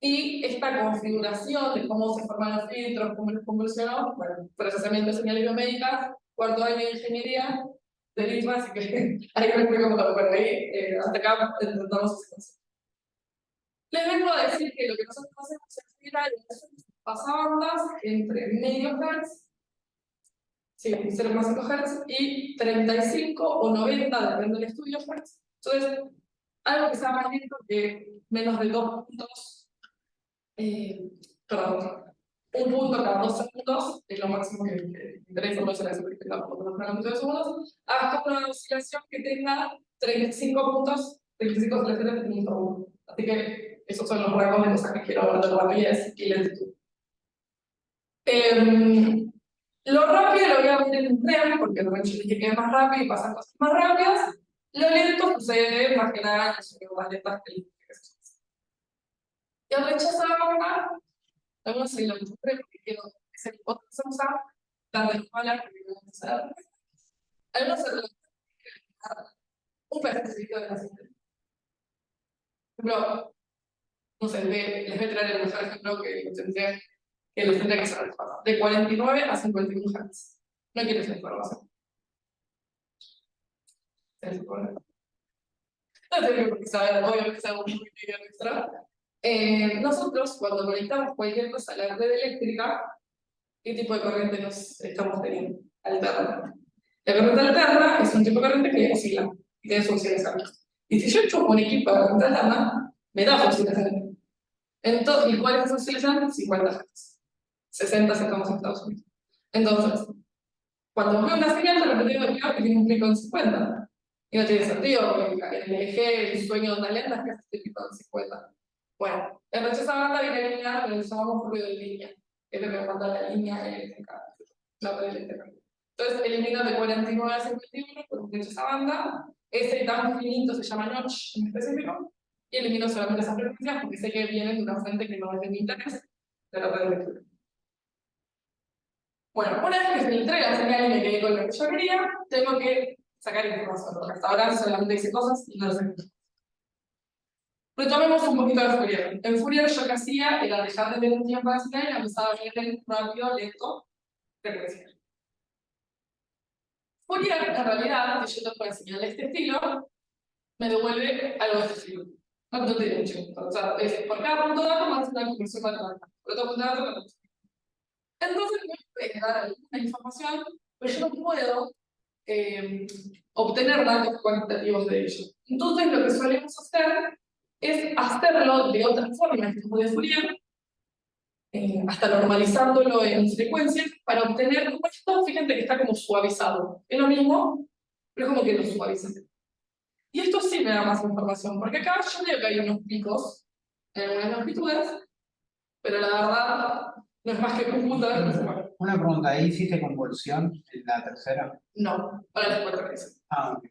B: Y esta configuración de cómo se forman los filtros, cómo los convolucionó, bueno, procesamiento de señales biomédicas, cuarto año de ingeniería, de ITMA, así que ahí me explico todo, pero ahí hasta acá intentamos ese concepto. Les vengo a decir que lo que nosotros hacemos es generar pasabandas entre medio hertz, sí, 0,5 Hz y 35 o 90, depende del estudio Hz. Entonces, algo que sea más lento que menos de 2 puntos, perdón, un punto cada 2 segundos es lo máximo que interesa, no se la simplificamos por los parámetros de segundos, hasta una oscilación que tenga 35 puntos, 35 oscilaciones en un segundo. Así que esos son los rangos de cosas que quiero hablar de rapidez y lentitud. Lo rápido lo voy a ver en un tren, porque lo dije que es más rápido y pasan cosas más rápidas. Lo lento sucede más que nada en las más lentas que el y el rechazo de la boca, vamos a ir a lo porque quiero que se lo usar, tanto en hablar porque no vamos a hacer. Algunos se lo un pedacito de la sistema. Por ejemplo, no sé, les voy a traer el mejor ejemplo que les tendría que hacer de 49 a 51 Hz. No quiere esa información. Se supone. No tengo por qué saber, obvio que sabemos muy bien nuestra. Nosotros, cuando conectamos cualquier cosa a la red eléctrica, ¿qué tipo de corriente nos estamos teniendo? Alterna. La corriente alterna es un tipo de corriente que oscila y tiene funciones altas. Y si yo echo un equipo de corriente alterna, me da funciones altas. Entonces, ¿y cuáles funciones altas? 50 Hz. 60 si estamos en Estados Unidos. Entonces, cuando veo una señal, de repente veo que tiene un pico en 50. Y no tiene sentido, porque el eje, el sueño de onda lenta es que hace este pico en 50. Bueno, el rechazo de banda viene eliminado, lo llamamos ruido de línea, que es lo que me manda la línea eléctrica, la red eléctrica. Entonces, elimino de 49 a 51 por un rechazo de banda. Ese tan finito se llama notch en específico, y elimino solamente esas frecuencias porque sé que vienen de una fuente que no es de mi interés, de la red eléctrica. Bueno, una vez que filtré la señal y me quedé con lo que yo quería, tengo que sacar información, porque hasta ahora solamente hice cosas y no lo sé. Retomemos un poquito de Fourier. En Fourier yo que hacía era dejar de ver un tiempo de señal y empezaba a ver rápido, lento, frecuencia. Fourier, en realidad, si yo toco una señal de este estilo, me devuelve algo de este estilo. No tiene mucho. O sea, por cada punto de datos más una conversión matemática. Por otro punto de datos, no. Entonces, me puede dar alguna información, pero yo no puedo obtener datos cuantitativos de ello. Entonces, lo que solemos hacer es hacerlo de otra forma, como de Fourier, hasta normalizándolo en frecuencias, para obtener como esto, fíjate que está como suavizado. Es lo mismo, pero es como que lo suaviza. Y esto sí me da más información, porque acá yo veo que hay unos picos en algunas longitudes, pero la verdad no es más que computador.
D: Una pregunta, ¿ahí hiciste convolución en la tercera?
B: No, para las 4 veces.
D: Ah, ok.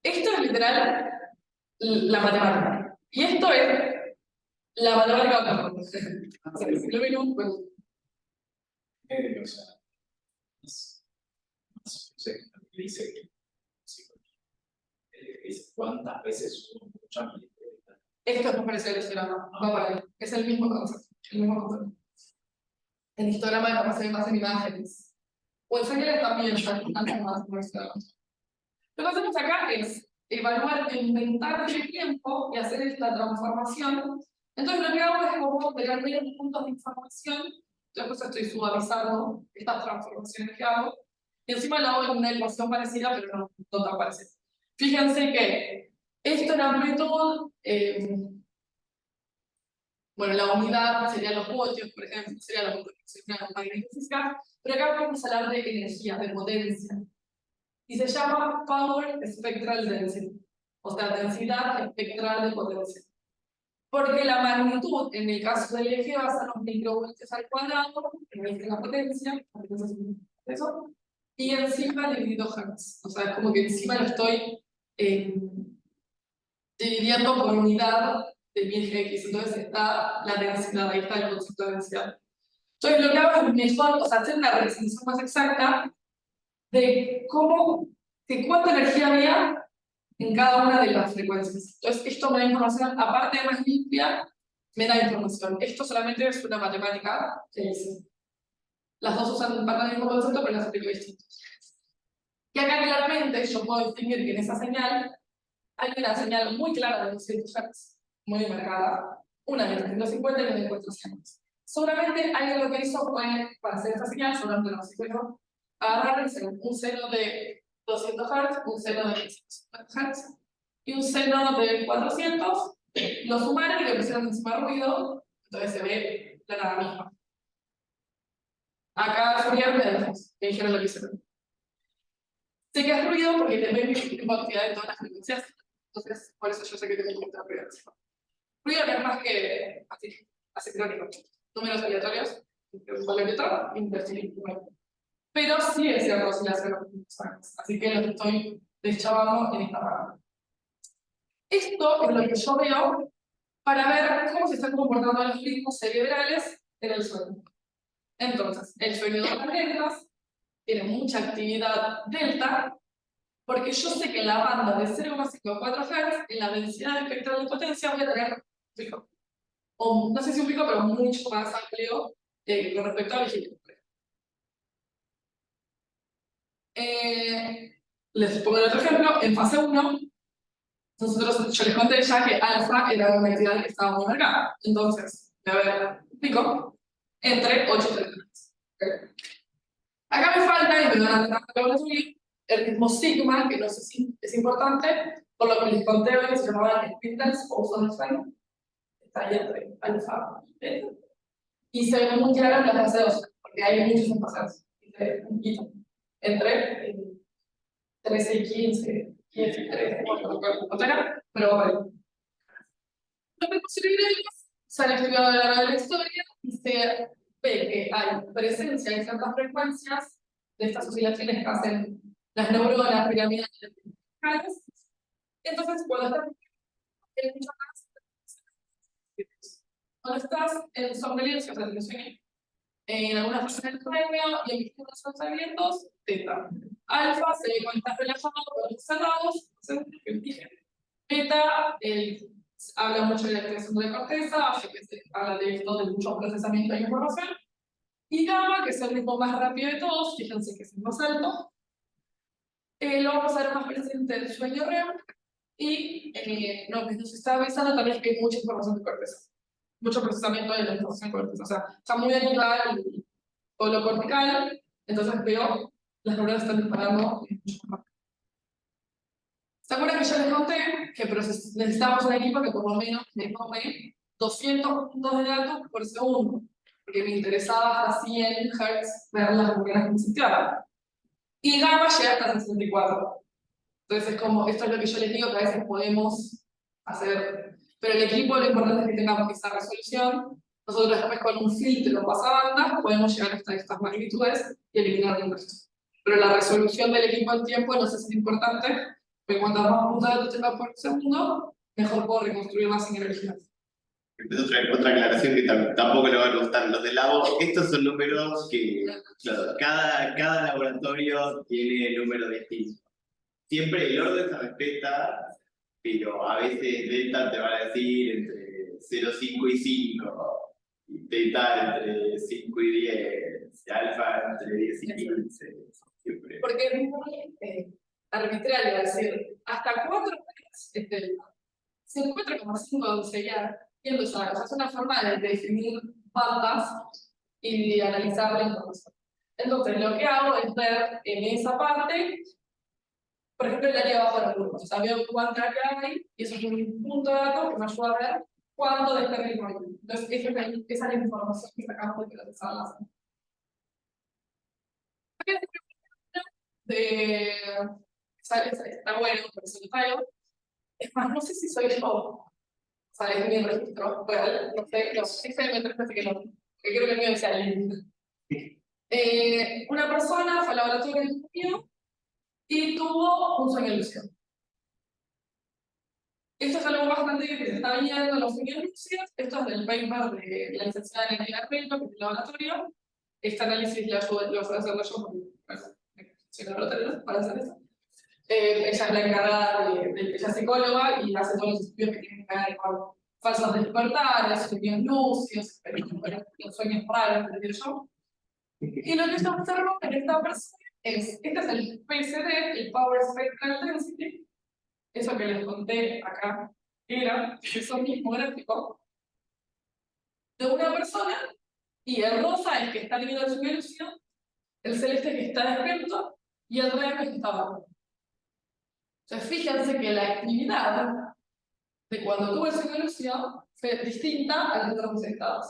B: Esto es literal la matemática. Y esto es la matemática otra. O sea, si lo ven, pues,
C: O sea, no sé, que dice que sí, dice cuántas veces uno escucha
B: esto es más parecido al histograma. Va por ahí. Es el mismo concepto. El mismo concepto. El histograma de capaz se ve más en imágenes. O en señales también, antes más por histograma. Lo que hacemos acá es evaluar el inventar del tiempo y hacer esta transformación. Entonces lo que hago es como tener menos puntos de información, después estoy suavizando estas transformaciones que hago, y encima lo hago en una ecuación parecida, pero no tan parecida. Fíjense que esto en amplitud, bueno, la unidad serían los voltios, por ejemplo, sería la unidad magnética, pero acá vamos a hablar de energía, de potencia. Y se llama Power Spectral Density, o sea, densidad espectral de potencia. Porque la magnitud, en el caso del eje, va a ser los microvoltios al cuadrado, en el que la potencia, eso, y encima dividido Hertz. O sea, es como que encima lo estoy dividiendo por unidad de mi eje X. Entonces está la densidad, ahí está el concepto de densidad. Entonces lo que hago es mejor, o sea, hacer una representación más exacta de cuánta energía había en cada una de las frecuencias. Entonces, esto me da información, aparte de más limpia, me da información. Esto solamente es una matemática que hice. Las dos usan parte del mismo concepto, pero las aplico distintos. Y acá claramente yo puedo distinguir que en esa señal hay una señal muy clara de 200 Hz, muy marcada, una de 350 y una de 400. Seguramente alguien lo que hizo fue, para hacer esta señal, seguramente no sé cómo, agarrar un seno de 200 Hz, un seno de 350 Hz y un seno de 400, lo sumaron y le pusieron encima ruido, entonces se ve la nada misma. Acá Fourier me dijeron lo que hicieron. Sé que es ruido porque te ven que cantidad de todas las frecuencias, entonces por eso yo sé que tengo que encontrar ruido. Ruido no es más que asincrónico, números aleatorios, un valor y otro, interchangeable. Pero sí es cierto oscilación, así que lo estoy deschavando en esta parte. Esto es lo que yo veo para ver cómo se están comportando los ritmos cerebrales en el sueño. Entonces, el sueño de las letras tiene mucha actividad delta, porque yo sé que en la banda de 0,54 Hz, en la densidad espectral de potencia, voy a tener un pico. O no sé si un pico, pero mucho más amplio con respecto al original. Les pongo el otro ejemplo, en fase 1, yo les conté ya que alfa era una actividad que estaba muy marcada. Entonces, voy a ver un pico entre 8 y 3. ¿Okay? Acá me falta, y me van a tratar de subir, el mismo sigma, que no sé si es importante, por lo que les conté hoy, que se llamaba Spindles o uso de sueño. Está ahí entre alfa y beta. Y se ve muy claro en la fase 2, porque hay muchos espacios. Un poquito. Entre 13 y 15, 15 y 13, pero bueno. Los posibilidades se han estudiado a lo largo de la historia y se ve que hay presencia de ciertas frecuencias de estas oscilaciones que hacen las neuronas piramidales. Entonces, cuando estás en somnolencia, o sea, te sueño, en algunas personas del sueño y en distintos pensamientos, teta. Alfa se ve cuando estás relajado con los cerrados, beta habla mucho de la activación de la corteza, ya que se habla de esto de mucho procesamiento de información. Y gamma, que es el ritmo más rápido de todos, fíjense que es el más alto, lo vamos a ver más presente en el sueño REM. Y lo que nos está avisando también es que hay mucha información de corteza, mucho procesamiento de la información de corteza. O sea, está muy activada el polo cortical, entonces veo las neuronas están disparando mucho más. ¿Se acuerdan que yo les conté que necesitábamos un equipo que por lo menos me tome 200 puntos de datos por segundo? Porque me interesaba hasta 100 Hz ver las neuronas que funcionaban. Y gamma llega hasta 64. Entonces es como, esto es lo que yo les digo que a veces podemos hacer. Pero el equipo lo importante es que tengamos esa resolución. Nosotros después con un filtro pasabandas podemos llegar hasta estas magnitudes y eliminar el resto. Pero la resolución del equipo en tiempo no sé si es importante, porque cuanto más puntos de datos tenga por segundo, mejor puedo reconstruir más en energía.
A: Otra aclaración que tampoco le va a gustar los de labo. Estos son números que, claro, cada laboratorio tiene números distintos. Siempre el orden se respeta, pero a veces delta te va a decir entre 0, 5 y 5, y theta entre 5 y 10, y alfa entre 10 y 15. Siempre.
B: Porque es muy arbitrario decir, hasta 4 es delta. Si el 4,5 sería bien usado, o sea, es una forma de definir bandas y analizar la información. Entonces, lo que hago es ver en esa parte, por ejemplo, el área bajo los grupos. O sea, veo cuánta área hay, y eso es un punto de datos que me ayuda a ver cuánto de este ritmo hay. Entonces, esa es la información que sacamos de procesar las. Está bueno, por eso es más, no sé si soy yo, o sea, es mi registro real, no sé, no, sí me parece que no, que creo que el mío decía el una persona fue al laboratorio de estudio y tuvo un sueño lúcido. Esto es algo bastante que se está viendo en los sueños lúcidos. Esto es del paper de la licenciada Elena Pelto, que es el laboratorio. Este análisis lo voy a hacerlo yo porque soy laboratorio para hacer esto. Ella es la encargada ella es psicóloga y hace todos los estudios que tienen que ver con falsos despertares, sueños lúcidos, los sueños raros, te digo yo. Y lo que yo observo en esta persona este es el PSD, el Power Spectral Density, eso que les conté acá, era eso mismo gráfico, de una persona, y el rosa es que está teniendo el sueño lúcido, el celeste es que está despierto, y el rojo es que está abajo. Entonces, fíjense que la actividad de cuando tuve el sueño lúcido fue distinta a los otros estados.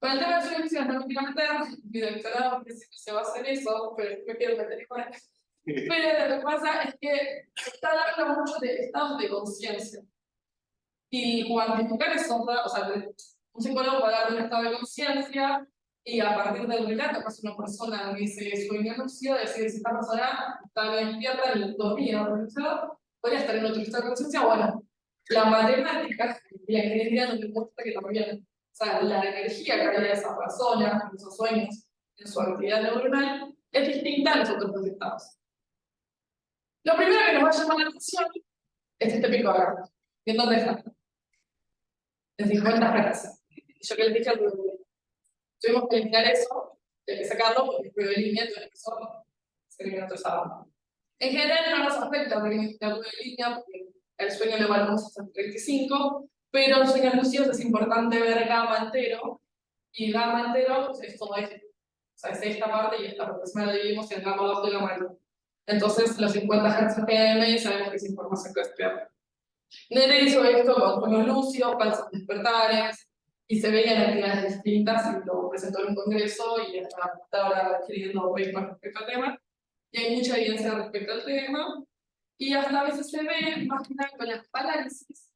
B: Con el tema de sueño lúcido no me quiero meter, mi doctorado en principio se va a hacer eso, pero me quiero meter igual. Pero lo que pasa es que está hablando mucho de estados de conciencia. Y cuantificar eso, o sea, un psicólogo puede dar un estado de conciencia y a partir del relato que hace una persona que dice sueño lúcido, decir si esta persona está bien despierta en el dormido, podría estar en otro estado de conciencia. Bueno, la matemática y la ingeniería nos demuestra que también, o sea, la energía que hay de esa persona, en esos sueños, en su actividad neuronal, es distinta a los otros estados. Lo primero que nos va a llamar la atención es este pico acá. ¿En dónde está? En 50 Hz. Yo que les dije al ruido. Tuvimos que eliminar eso, hay que sacarlo porque el ruido de línea, entonces eso se elimina otro sábado. En general no nos afecta porque es una línea, porque el sueño lo evaluamos hasta el 35, pero en sueños lúcidos es importante ver gamma entero, y gamma entero pues, es todo esto. O sea, es esta parte y esta parte, si me lo dividimos en gamma bajo y gamma alta. Entonces, los 50 Hz PM sabemos que es información que es peor. Nere hizo esto con sueños lúcidos, falsos despertares, y se veían actividades distintas y lo presentó en un congreso y está ahora adquiriendo papers respecto al tema. Y hay mucha evidencia respecto al tema, y hasta a veces se ve, más que nada con las parálisis,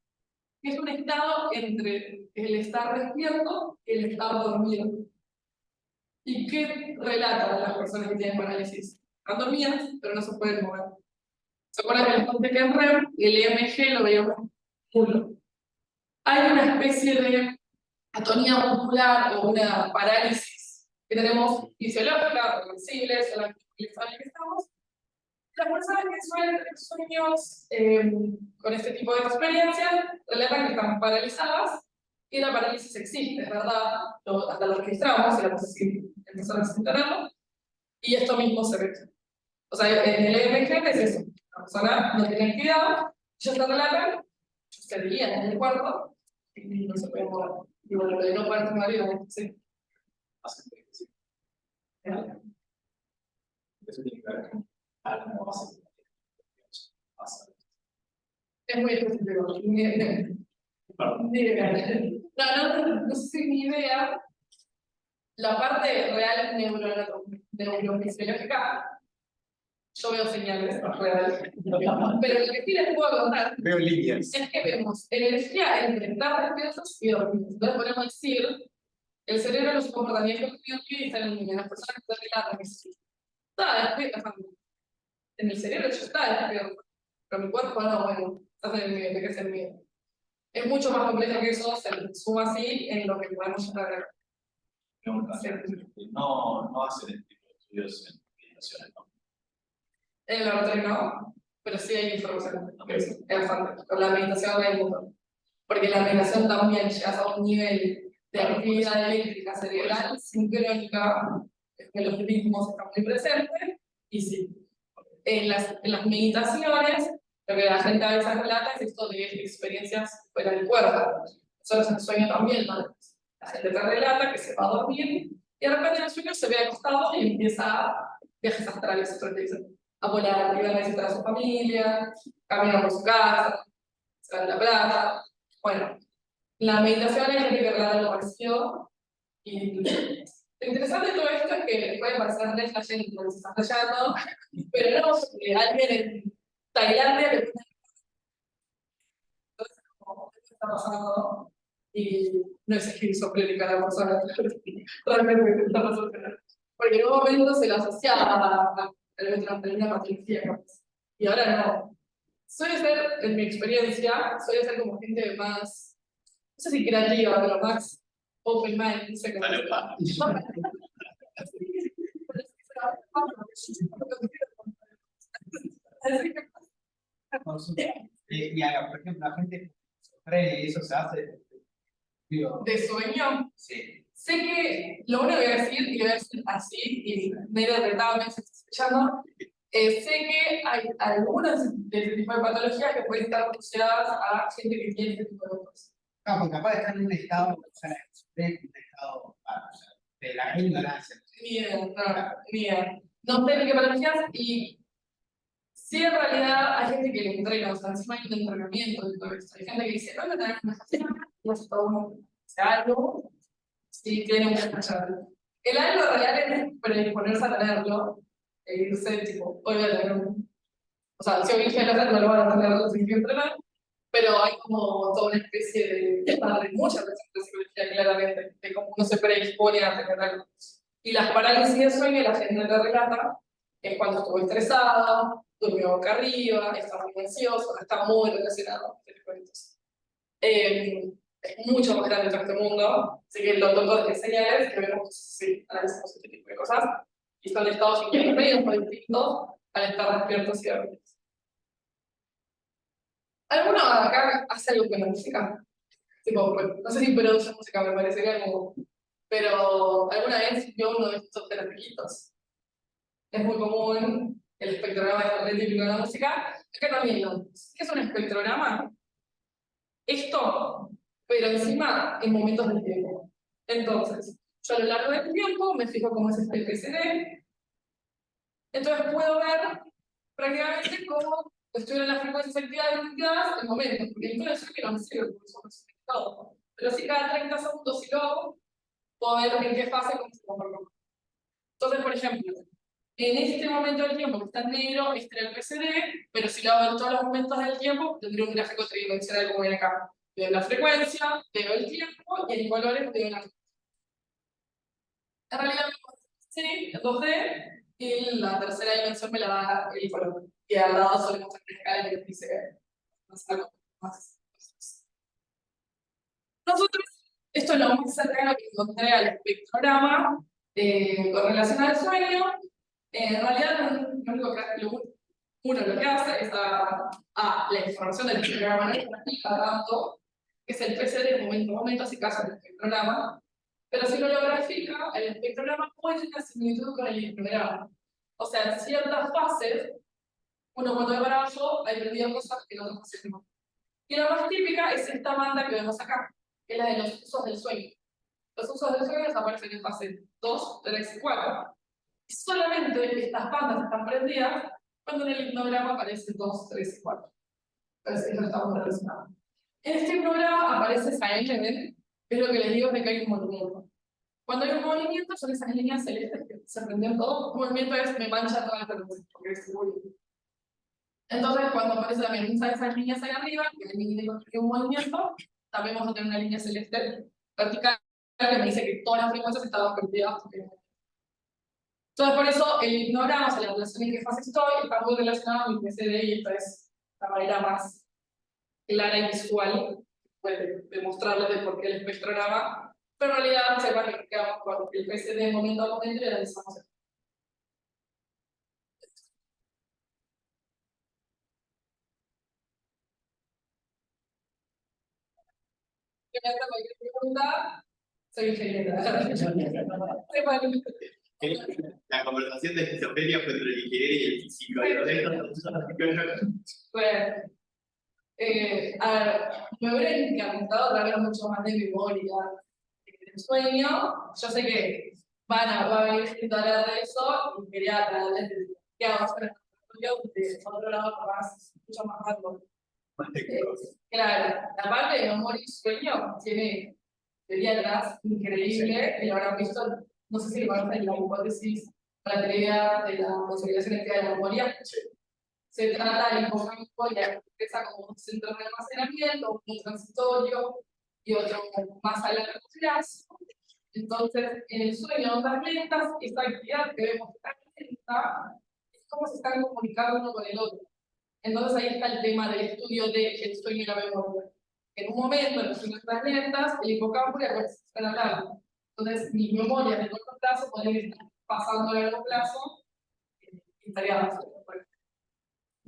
B: que es un estado entre el estar despierto y el estar dormido. ¿Y qué relatan las personas que tienen parálisis? Están dormidas, pero no se pueden mover. ¿Se acuerdan que les conté que en REM el EMG lo veíamos nulo? Hay una especie de atonía muscular o una parálisis que tenemos fisiológica, reversible, solamente que estamos. Las personas que suelen tener sueños con este tipo de experiencias relatan que están paralizadas y la parálisis existe, es verdad, hasta lo registramos y la personas sin tenerlo, y esto mismo se ve. O sea, en el EMG es eso, la persona no tiene actividad, ellos te relatan, se veían en el cuarto y no se pueden mover. Y bueno, lo de no poder tomar vida, sí.
C: Eso tiene que ver con algo básico.
B: Es muy específico. No sé si mi idea, la parte real neurofisiológica, yo veo señales reales. Pero lo que sí les puedo contar
C: Veo líneas.
B: es que vemos energía entre estar despiertos y dormidos. Entonces podemos decir, el cerebro los comportamientos que y están en las personas que se relatan que sí. Está despierto, en el cerebro yo estaba despierto, pero mi cuerpo no, bueno, estás en el medio, te crees en el medio. Es mucho más complejo que eso, se suma así en lo que podemos llegar a ver.
A: No hacen este tipo de estudios en meditaciones, ¿no?
B: En el laboratorio no, pero sí hay información. Es bastante. Con la meditación hay un montón. Porque la meditación también llegas a un nivel de actividad eléctrica cerebral sincrónica, que los ritmos están muy presentes, y sí. En las meditaciones, lo que la gente a veces relata es esto de experiencias fuera del cuerpo. Nosotros en el sueño también, ¿no? La gente te relata que se va a dormir y de repente en el sueño se ve acostado y empieza a viajes astrales, otros te dicen, a volar, ir a visitar a su familia, caminar por su casa, se va a la playa. Bueno, la meditación hay gente que relata lo parecido, y lo interesante de todo esto es que puede parecer re flashero porque se está flasheando, pero no, alguien en Tailandia que entonces como esto está pasando y no es esquizofrénica la persona, realmente está pasando. Porque en un momento se lo asociaba a una patología capaz. Y ahora no. Suele ser, en mi experiencia, suele ser como gente más, no sé si creativa, pero más open mind, no sé cómo
A: Dale,
B: decirlo.
D: Y por ejemplo, la gente que sufre y eso se hace. Digo,
B: De sueño,
D: sí.
B: sé que lo único que voy a decir, y lo voy a decir así, y medio retado me estoy escuchando, sé que hay algunas de este tipo de patologías que pueden estar asociadas a gente que tiene este tipo de cosas.
D: No, porque capaz de estar en un estado, o sea, en un estado, o sea, de la ignorancia.
B: Ni idea, no, ni idea. No sé de qué patologías, y sí, en realidad hay gente que le entrena, o sea, encima hay un entrenamiento de todo esto. Hay gente que dice, no, no tenemos una fascina, y hace todo uno, hace algo, sí, tiene un cacharro. El algo real es predisponerse a tenerlo, e irse, tipo, hoy voy a tener un. O sea, si hoy dije no lo van a tener, lo tienen que entrenar, pero hay como toda una especie de mucha presión de psicología, claramente, de cómo uno se predispone a tener algo. Y las parálisis de sueño, la gente te relata, es cuando estuvo estresado, durmió boca arriba, está muy ansioso, está muy relacionado. Es mucho más grande todo este mundo, así que los doctores de señales que vemos, sí, analizamos este tipo de cosas, y son estados intermedios muy distintos al estar despiertos y dormidos. ¿Alguno acá hace algo con la música? Tipo, bueno, no sé si produce música, me parecería como. Pero alguna vez vio uno de estos terapiitos. Es muy común. el espectrograma es re típico de la música. Acá también lo. ¿Qué es un espectrograma? Esto, pero encima en momentos del tiempo. Entonces, yo a lo largo del tiempo me fijo cómo es este PCD. Entonces puedo ver prácticamente cómo estuvieron las frecuencias activadas en momentos, porque en todo eso que no me sirve, porque eso no se ve todo. Pero si cada 30 segundos si lo hago, puedo ver en qué fase cómo se comportó. Entonces, por ejemplo, en este momento del tiempo que está en negro, este era el PCD, pero si lo hago en todos los momentos del tiempo, tendría un gráfico tridimensional como ven acá. Veo la frecuencia, veo el tiempo, y en colores veo la frecuencia. En realidad, sí, en 2D, y la tercera dimensión me la da el color. Y al lado solemos tener una escala que dice más. Nosotros, esto es lo más cercano que encontré al espectrograma con relación al sueño. En realidad, lo único que hace es la información del espectrograma no está dando, que es el PCD de momento a momento, así caso del espectrograma. Pero si no lo grafica, el espectrograma puede tener similitud con el histograma. O sea, en ciertas fases, uno cuando ve para abajo, hay perdido cosas que en otras fases no. Y la más típica es esta banda que vemos acá, que es la de los usos del sueño. Los usos del sueño aparecen en fase 2, 3 y 4. Y solamente estas bandas están prendidas cuando en el hipnograma aparecen 2, 3 y 4. Entonces, eso estamos relacionados. En este programa aparece silent, que es lo que les digo de que hay un movimiento. Cuando hay un movimiento, son esas líneas celestes que se prenden todo. Un movimiento es me mancha toda la televisión, porque es muy. Entonces, cuando aparece también una de esas líneas ahí arriba, que indica un movimiento, también vamos a tener una línea celeste vertical que me dice que todas las frecuencias estaban perdidas. Entonces, por eso el hipnograma, o sea, la relación en qué fase estoy, está muy relacionado con mi PCD, y esta es la manera más clara y visual de mostrarles de por qué el espectrograma, pero en realidad sepan que nos quedamos con el PCD momento a momento y analizamos esto. Si me hacen cualquier pregunta, soy ingeniera.
A: La conversación de esquizofrenia fue entre el ingeniero y el físico.
B: Bueno, a ver, me hubiera encantado traer mucho más de memoria del sueño. Yo sé que va a haber escritoras de eso y quería traerles qué hago con el estudio de otro lado más, mucho más rápido. Claro, la parte de memoria y sueño tiene teoría atrás increíble, y lo habrán visto, no sé si lo conocen, la hipótesis para la teoría de la consolidación activa de la memoria. Se trata del hipocampo y la corteza como un centro de almacenamiento, un transitorio y otro más a largo plazo. Entonces, en el sueño de ondas lentas, esta actividad que vemos tan lenta es cómo se están comunicando uno con el otro. Entonces ahí está el tema del estudio del sueño y la memoria. En un momento, en los sueños más lentas, el hipocampo y la corteza están hablando. Entonces, mis memorias de corto plazo pueden estar pasando a largo plazo y estaría avanzando.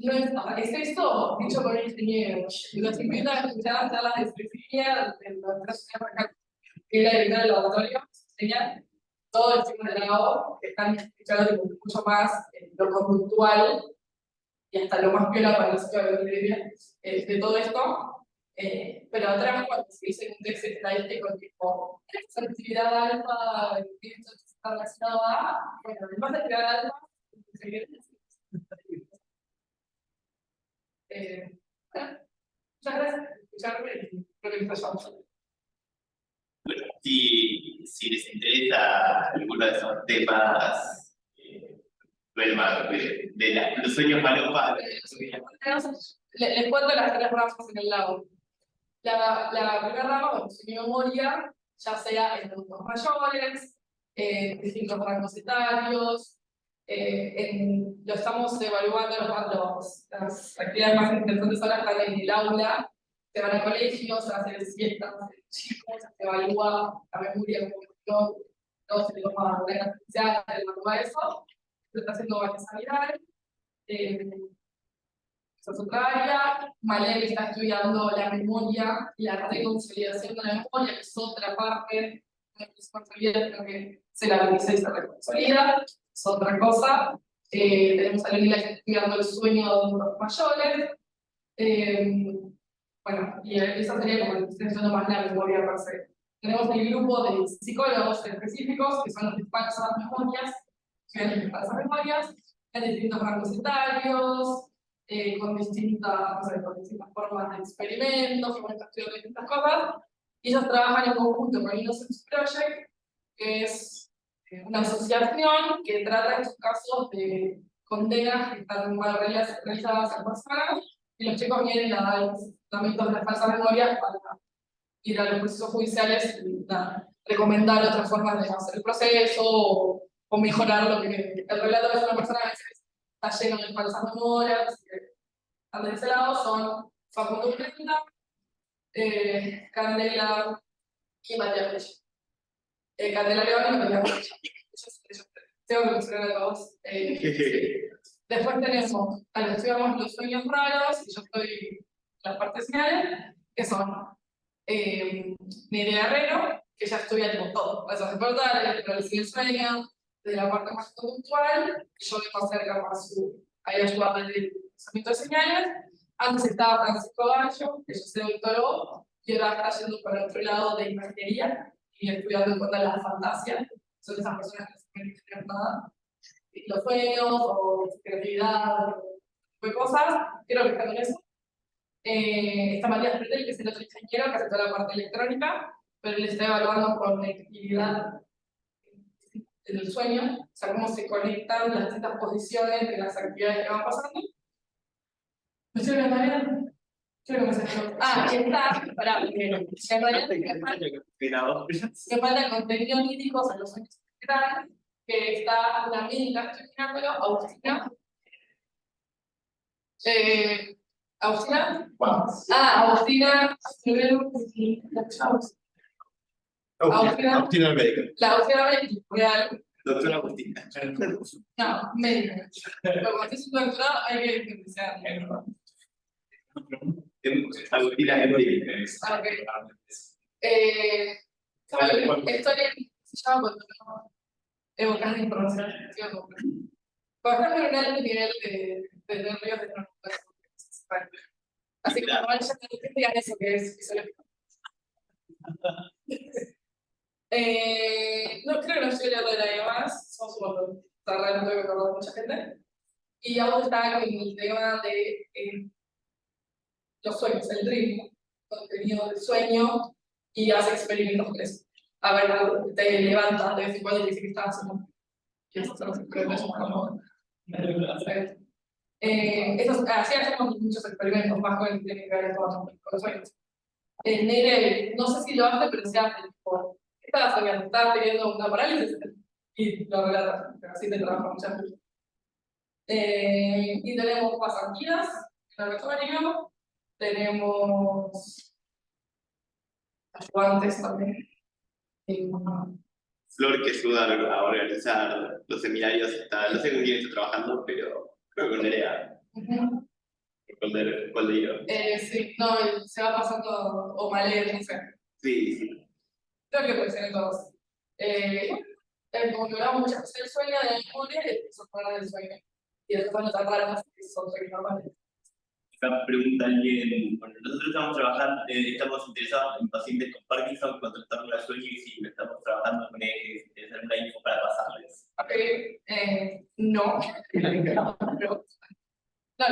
B: No es esto dicho por el ingeniero. Los invito a escuchar charlas de especificidad de la doctora que era directora del laboratorio, enseñan todo el ciclo de la labor, que están escuchando mucho más lo conductual y hasta lo más piola para los de todo esto. Pero otra vez cuando se dice un texto estadístico tipo esta actividad alfa, esto está relacionado a, bueno, además de actividad alfa, bueno, muchas gracias por escucharme y creo que les ayudamos.
A: Si les interesa alguno de esos temas, los sueños malos,
B: les cuento las tres ramas en el lago. La primera rama, bueno, es mi memoria, ya sea en adultos mayores, distintos rangos etarios, lo estamos evaluando, las actividades más interesantes ahora están en el aula, se van a colegios, se hacen siestas, chicos, se evalúa la memoria, luego se le toma la artificial, se le toma eso, se está haciendo balanza viral. Esa es otra área. Malek está estudiando la memoria y la reconsolidación de la memoria, que es otra parte de la responsabilidad, creo que se la analiza y se reconsolida, es otra cosa. Tenemos a Lila que está estudiando el sueño de los mayores. Bueno, y esa sería como extensión más la memoria per se. Tenemos el grupo de psicólogos específicos, que son los de falsas memorias, estudiantes de falsas memorias, en distintos rangos etarios, con distintas, no sé, con distintas formas de experimentos, con estudios de distintas cosas, y ellos trabajan en conjunto con Innocence Project, que es una asociación que trata estos casos de condenas que están mal realizadas a personas, y los chicos vienen a dar los fundamentos de las falsas memorias para ir a los procesos judiciales y nada, recomendar otras formas de hacer el proceso o mejorar lo que el relato de una persona a veces está lleno de falsas memorias. Así que están de ese lado son Facundo Prenda, Candela y Matías Bello. Candela León y Matías Bello. Ellos tengo que mencionar a todos. Sí. Después tenemos, estudiamos los sueños raros, y yo estoy en las partes finales, que son Nerea Herrero, que ya estudia tipo todo, eso se porta, la electrolisis del sueño, de la parte más conductual, y yo vengo a hacer capaz ahí ayudar desde el procesamiento de señales. Antes estaba Francisco Gallo, que yo soy doctoró, y ahora está yendo para otro lado de imaginería, y estudiando en cuanto a la fantasía, son esas personas que no se pueden imaginar nada, y los sueños, o creatividad, o cosas, creo que están en eso. Está Matías Pretel, que es el otro ingeniero que hace toda la parte electrónica, pero él está evaluando conectividad en el sueño, o sea, cómo se conectan las distintas posiciones de las actividades que van pasando. ¿Me estoy olvidando de algo? Creo que me salió. Y está, pará, porque en realidad me falta el contenido lírico, o sea, los sueños generales, que está la médica, estoy mirándolo, Agustina. ¿Agustina? Agustina.
A: Agustina médica.
B: La Agustina médica, real.
A: Doctora Agustina.
B: No, médica. Pero cuando es un doctorado hay que sea.
A: Agustina es médica.
B: Ok. Historia se llama cuando no evocas la información. Cuando estás en un alto nivel de nervios de no. Así que cuando vayan a digan eso que es fisiológico. No creo que no llegue a de nadie más, somos un montón. Está raro, tengo que acordar de mucha gente. Y aún está con el tema de los sueños, el ritmo, contenido del sueño, y hace experimentos con eso. A ver, te levantas de vez en cuando y te dice que estás haciendo. Y eso son los experimentos como. Así hacemos muchos experimentos más con el que tiene que ver con los sueños. Nere, no sé si lo hace, pero se hace. Estaba soñando, estaba teniendo una parálisis y lo relata, así te trabaja muchas veces. Y tenemos pasantías, laboratorio, tenemos ayudantes también.
A: Flor que ayuda a organizar los seminarios, no sé con quién está trabajando, pero creo que con Nerea. Coldeiro.
B: Sí, no, se va pasando, o Malé, no sé.
A: Sí.
B: Creo que puede ser en todos. Como que hablamos muchas cosas del sueño, de la memoria, y eso fuera del sueño. Y después no tan raras, que son sueños normales.
A: Acá pregunta alguien, bueno, nosotros estamos trabajando, estamos interesados en pacientes con Parkinson con trastorno del sueño y sí, estamos trabajando con ellos, ¿tienes alguna info para pasarles?
B: Ok, no. No,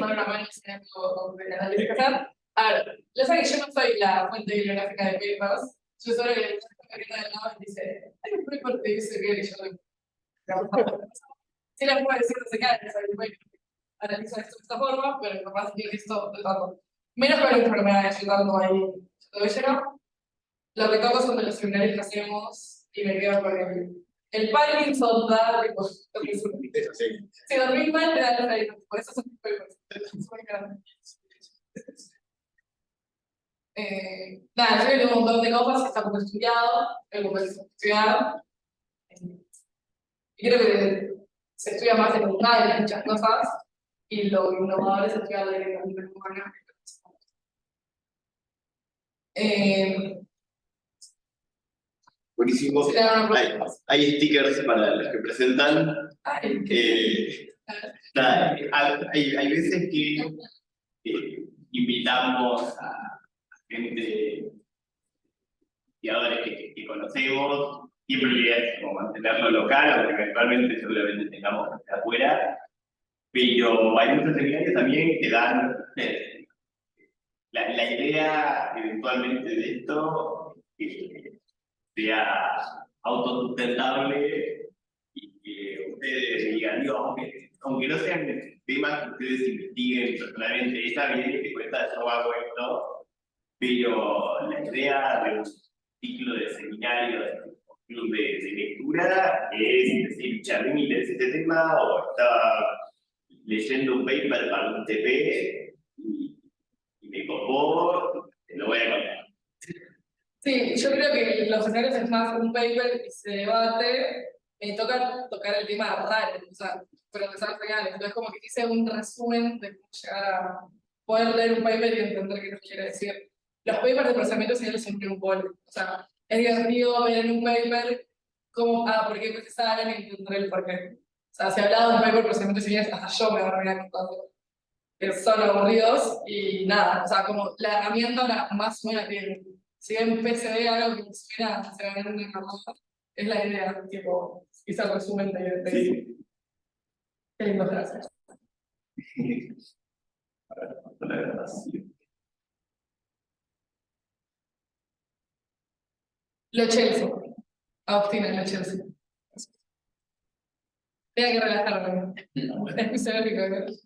B: una mano de análisis que hacer. A ver, lo sé que yo no soy la fuente bibliográfica de papers, yo solo que la carita del lado y dice, hay un paper que dice que yo no. Sí, la puedo decir, no se cae, bueno, analizo esto de esta forma, pero capaz que esto de tanto. Menos con enfermedades, yo tanto ahí todo lleno. Lo que toco son de los seminarios que hacemos y me quedo con el Parkinson da, tipo, si dormís mal te da el Alzheimer, por eso son papers. Nada, yo tengo un montón de cosas, está poco estudiado, algo que es estudiar. Y creo que se estudia más en de muchas cosas, y lo innovador es estudiar directamente en humanas.
A: buenísimo.
B: Se le dan una
A: Hay,
B: próxima.
A: hay stickers para los que presentan.
B: Ay,
A: Nada, hay veces que invitamos a gente, investigadores que conocemos, siempre la idea es como mantenerlo local, aunque eventualmente seguramente tengamos que estar afuera, pero hay muchos seminarios también que dan la idea eventualmente de esto que sea autosustentable y que ustedes digan, digo, aunque no sean temas que ustedes investiguen personalmente, está bien que cuesta, yo hago esto, pero la idea de un ciclo de seminario, de un club de lectura, es decir, che, a mí me interesa este tema, o estaba leyendo un paper para un TP y me copó, te lo voy a contar.
B: sí, yo creo que los escenarios es más un paper y se debate, tocar el tema raro, o sea, procesar señales. Entonces, como que hice un resumen de cómo llegar a poder leer un paper y entender qué nos quiere decir. Los papers de procesamiento señales siempre un gol. O sea, es divertido ver en un paper cómo, por qué procesaron y entender el porqué. O sea, si hablaba de un paper de procesamiento de señales, hasta yo me voy a terminar contando. Que son aburridos y nada, o sea, como la herramienta ahora más o menos tiene. Si ven PCB, algo que suena, se va a ver una herramienta, es la idea, tipo, hice el resumen de
A: Sí.
B: Qué lindo, gracias.
A: La verdad, sí.
B: Lo Chelsea. Agustina, lo Chelsea. Tenía que relajarme. Es mi